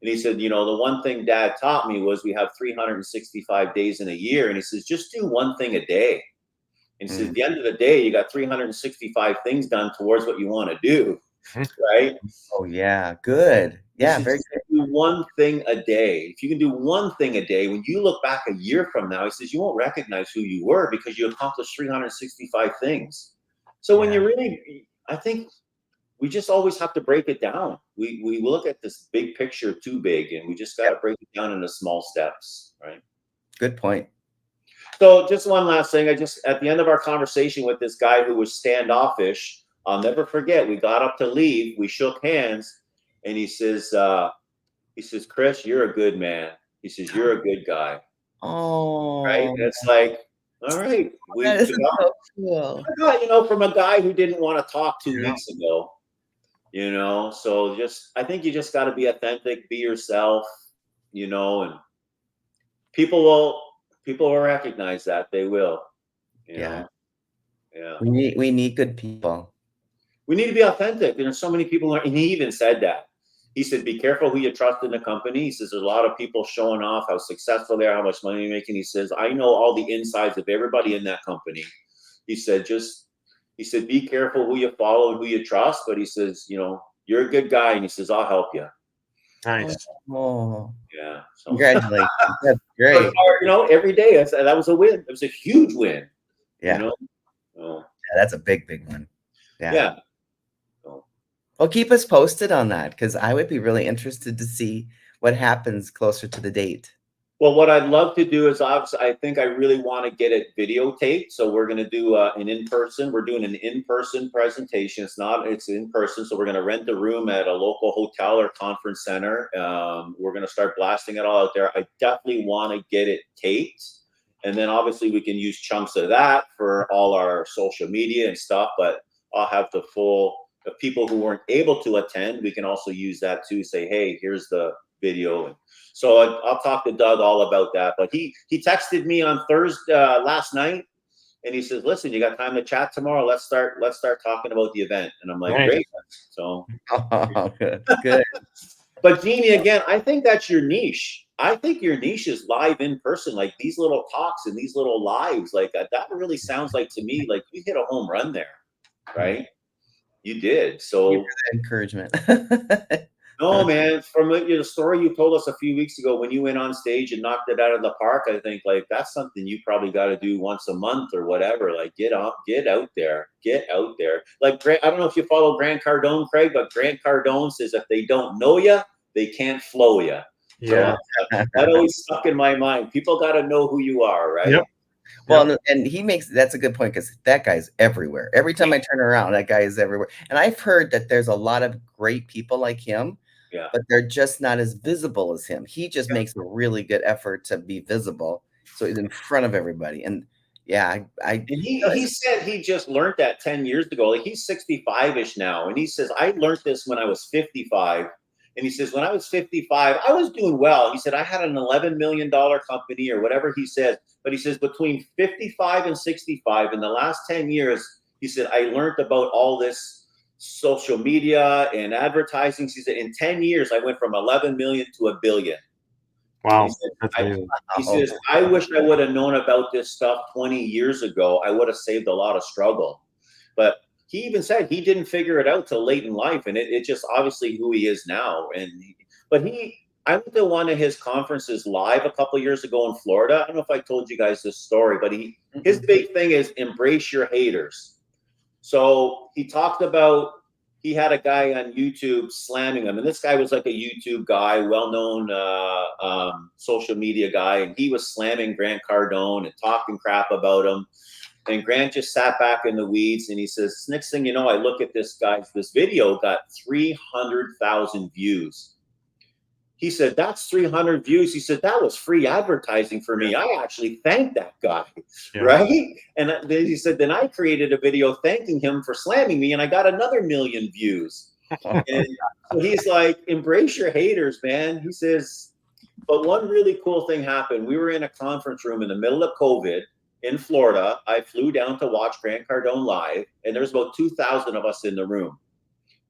[SPEAKER 2] And he said, the one thing Dad taught me was we have 365 days in a year. And he says, just do one thing a day. And he says, at the end of the day, you got 365 things done towards what you want to do. Right?
[SPEAKER 3] Oh, yeah. Good. Yeah. Very good.
[SPEAKER 2] Do one thing a day. If you can do one thing a day, when you look back a year from now, he says, you won't recognize who you were because you accomplished 365 things. So when I think we just always have to break it down. We look at this big picture too big, and we just got to break it down into small steps, right?
[SPEAKER 3] Good point.
[SPEAKER 2] So just one last thing. At the end of our conversation with this guy who was standoffish, I'll never forget, we got up to leave, we shook hands, and he says, Chris, you're a good man. He says, you're a good guy.
[SPEAKER 3] Oh,
[SPEAKER 2] right. And it's like, all right.
[SPEAKER 3] that is so cool.
[SPEAKER 2] From a guy who didn't want to talk 2 weeks ago, so I think you just got to be authentic, be yourself, and people will recognize that. They will,
[SPEAKER 3] Yeah.
[SPEAKER 2] Yeah.
[SPEAKER 3] We need good people.
[SPEAKER 2] We need to be authentic. There's so many people, and he even said that. He said, be careful who you trust in the company. He says, there's a lot of people showing off how successful they are, how much money they're making. He says, I know all the insides of everybody in that company. He said, be careful who you follow and who you trust. But he says, you're a good guy. And he says, I'll help you.
[SPEAKER 4] Nice.
[SPEAKER 3] Oh,
[SPEAKER 2] Yeah. So,
[SPEAKER 3] congratulations. That's great.
[SPEAKER 2] every day that was a win. It was a huge win.
[SPEAKER 3] Yeah.
[SPEAKER 2] So,
[SPEAKER 3] Yeah, that's a big one.
[SPEAKER 2] Yeah. So,
[SPEAKER 3] well, keep us posted on that, because I would be really interested to see what happens closer to the date.
[SPEAKER 2] well, what I'd love to do is I think I really want to get it videotaped. So we're going to do an in-person. We're doing an in-person presentation. It's in person. So we're going to rent a room at a local hotel or conference center. We're going to start blasting it all out there. I definitely want to get it taped. And then obviously we can use chunks of that for all our social media and stuff. But I'll have the people who weren't able to attend, we can also use that too. Say, hey, here's the video. So I'll talk to Doug all about that. But he texted me on Thursday last night, and he says, "Listen, you got time to chat tomorrow? Let's start talking about the event." And I'm like,
[SPEAKER 4] Nice.
[SPEAKER 2] "Great." So,
[SPEAKER 3] good.
[SPEAKER 2] But Jeannie, again, I think that's your niche. I think your niche is live in person, like these little talks and these little lives. Like that really sounds like to me like you hit a home run there, right? You did. So
[SPEAKER 3] encouragement.
[SPEAKER 2] no, man, from the story you told us a few weeks ago when you went on stage and knocked it out of the park, I think like that's something you probably got to do once a month or whatever. Like get out there. Like I don't know if you follow Grant Cardone, Craig, but Grant Cardone says if they don't know you, they can't flow you.
[SPEAKER 4] Yeah.
[SPEAKER 2] So that always stuck in my mind. People got to know who you are, right?
[SPEAKER 4] Yep.
[SPEAKER 3] Well, and that's a good point, because that guy's everywhere. Every time I turn around, that guy is everywhere. And I've heard that there's a lot of great people like him, but they're just not as visible as him. He just makes a really good effort to be visible, so he's in front of everybody. And and
[SPEAKER 2] he said he just learned that 10 years ago. Like he's 65-ish now, and he says I learned this when I was 55. And he says, when I was 55, I was doing well. He said, I had an $11 million company or whatever he says. But he says, between 55 and 65, in the last 10 years, he said, I learned about all this social media and advertising. He said, in 10 years, I went from 11 million to $1 billion.
[SPEAKER 4] Wow.
[SPEAKER 2] He says, I wish I would have known about this stuff 20 years ago. I would have saved a lot of struggle. But he even said he didn't figure it out till late in life, and it's just obviously who he is now. I went to one of his conferences live a couple of years ago in Florida. I don't know if I told you guys this story, but his big thing is embrace your haters. So he talked about he had a guy on YouTube slamming him, and this guy was like a YouTube guy, well-known social media guy, and he was slamming Grant Cardone and talking crap about him. And Grant just sat back in the weeds, and he says, next thing you know, I look at this video got 300,000 views. He said, that's 300 views. He said, that was free advertising for me. I actually thanked that guy, right? And then he said, then I created a video thanking him for slamming me, and I got another 1 million views. And so he's like, embrace your haters, man. He says, but one really cool thing happened. We were in a conference room in the middle of COVID in Florida. I flew down to watch Grant Cardone live, and there's about 2,000 of us in the room.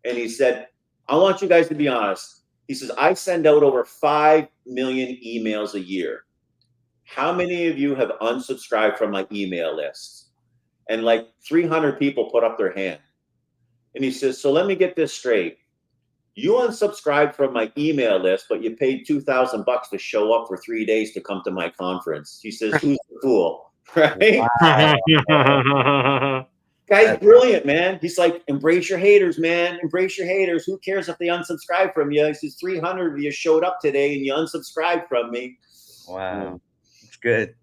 [SPEAKER 2] And he said, I want you guys to be honest. He says, I send out over 5 million emails a year. How many of you have unsubscribed from my email list? And like 300 people put up their hand. And he says, so let me get this straight. You unsubscribed from my email list, but you paid $2,000 to show up for 3 days to come to my conference. He says, who's the fool? Right?
[SPEAKER 4] Wow.
[SPEAKER 2] Guy's brilliant, man. He's like, embrace your haters, man. Embrace your haters. Who cares if they unsubscribe from you? He says, 300 of you showed up today and you unsubscribed from me.
[SPEAKER 3] Wow. It's good.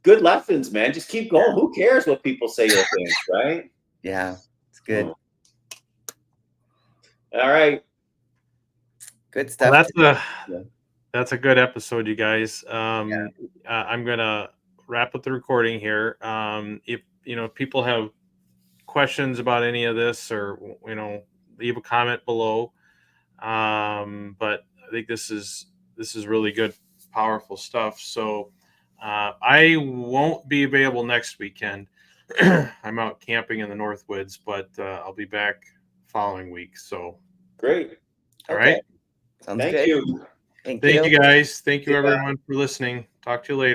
[SPEAKER 2] Good lessons, man. Just keep going. Who cares what people say or think, right?
[SPEAKER 3] Yeah, it's good.
[SPEAKER 2] All right.
[SPEAKER 3] Good stuff.
[SPEAKER 4] Well, that's a good episode, you guys. I'm gonna wrap up the recording here. If people have questions about any of this, or leave a comment below. But I think this is really good, powerful stuff. So I won't be available next weekend. I'm out camping in the Northwoods, but I'll be back following week. So
[SPEAKER 2] great.
[SPEAKER 4] All right.
[SPEAKER 3] Sounds
[SPEAKER 2] Thank
[SPEAKER 3] good.
[SPEAKER 2] you.
[SPEAKER 3] Thank
[SPEAKER 4] Thank
[SPEAKER 3] you.
[SPEAKER 4] you guys. Thank you
[SPEAKER 2] Yeah.
[SPEAKER 4] everyone for listening. Talk to you later.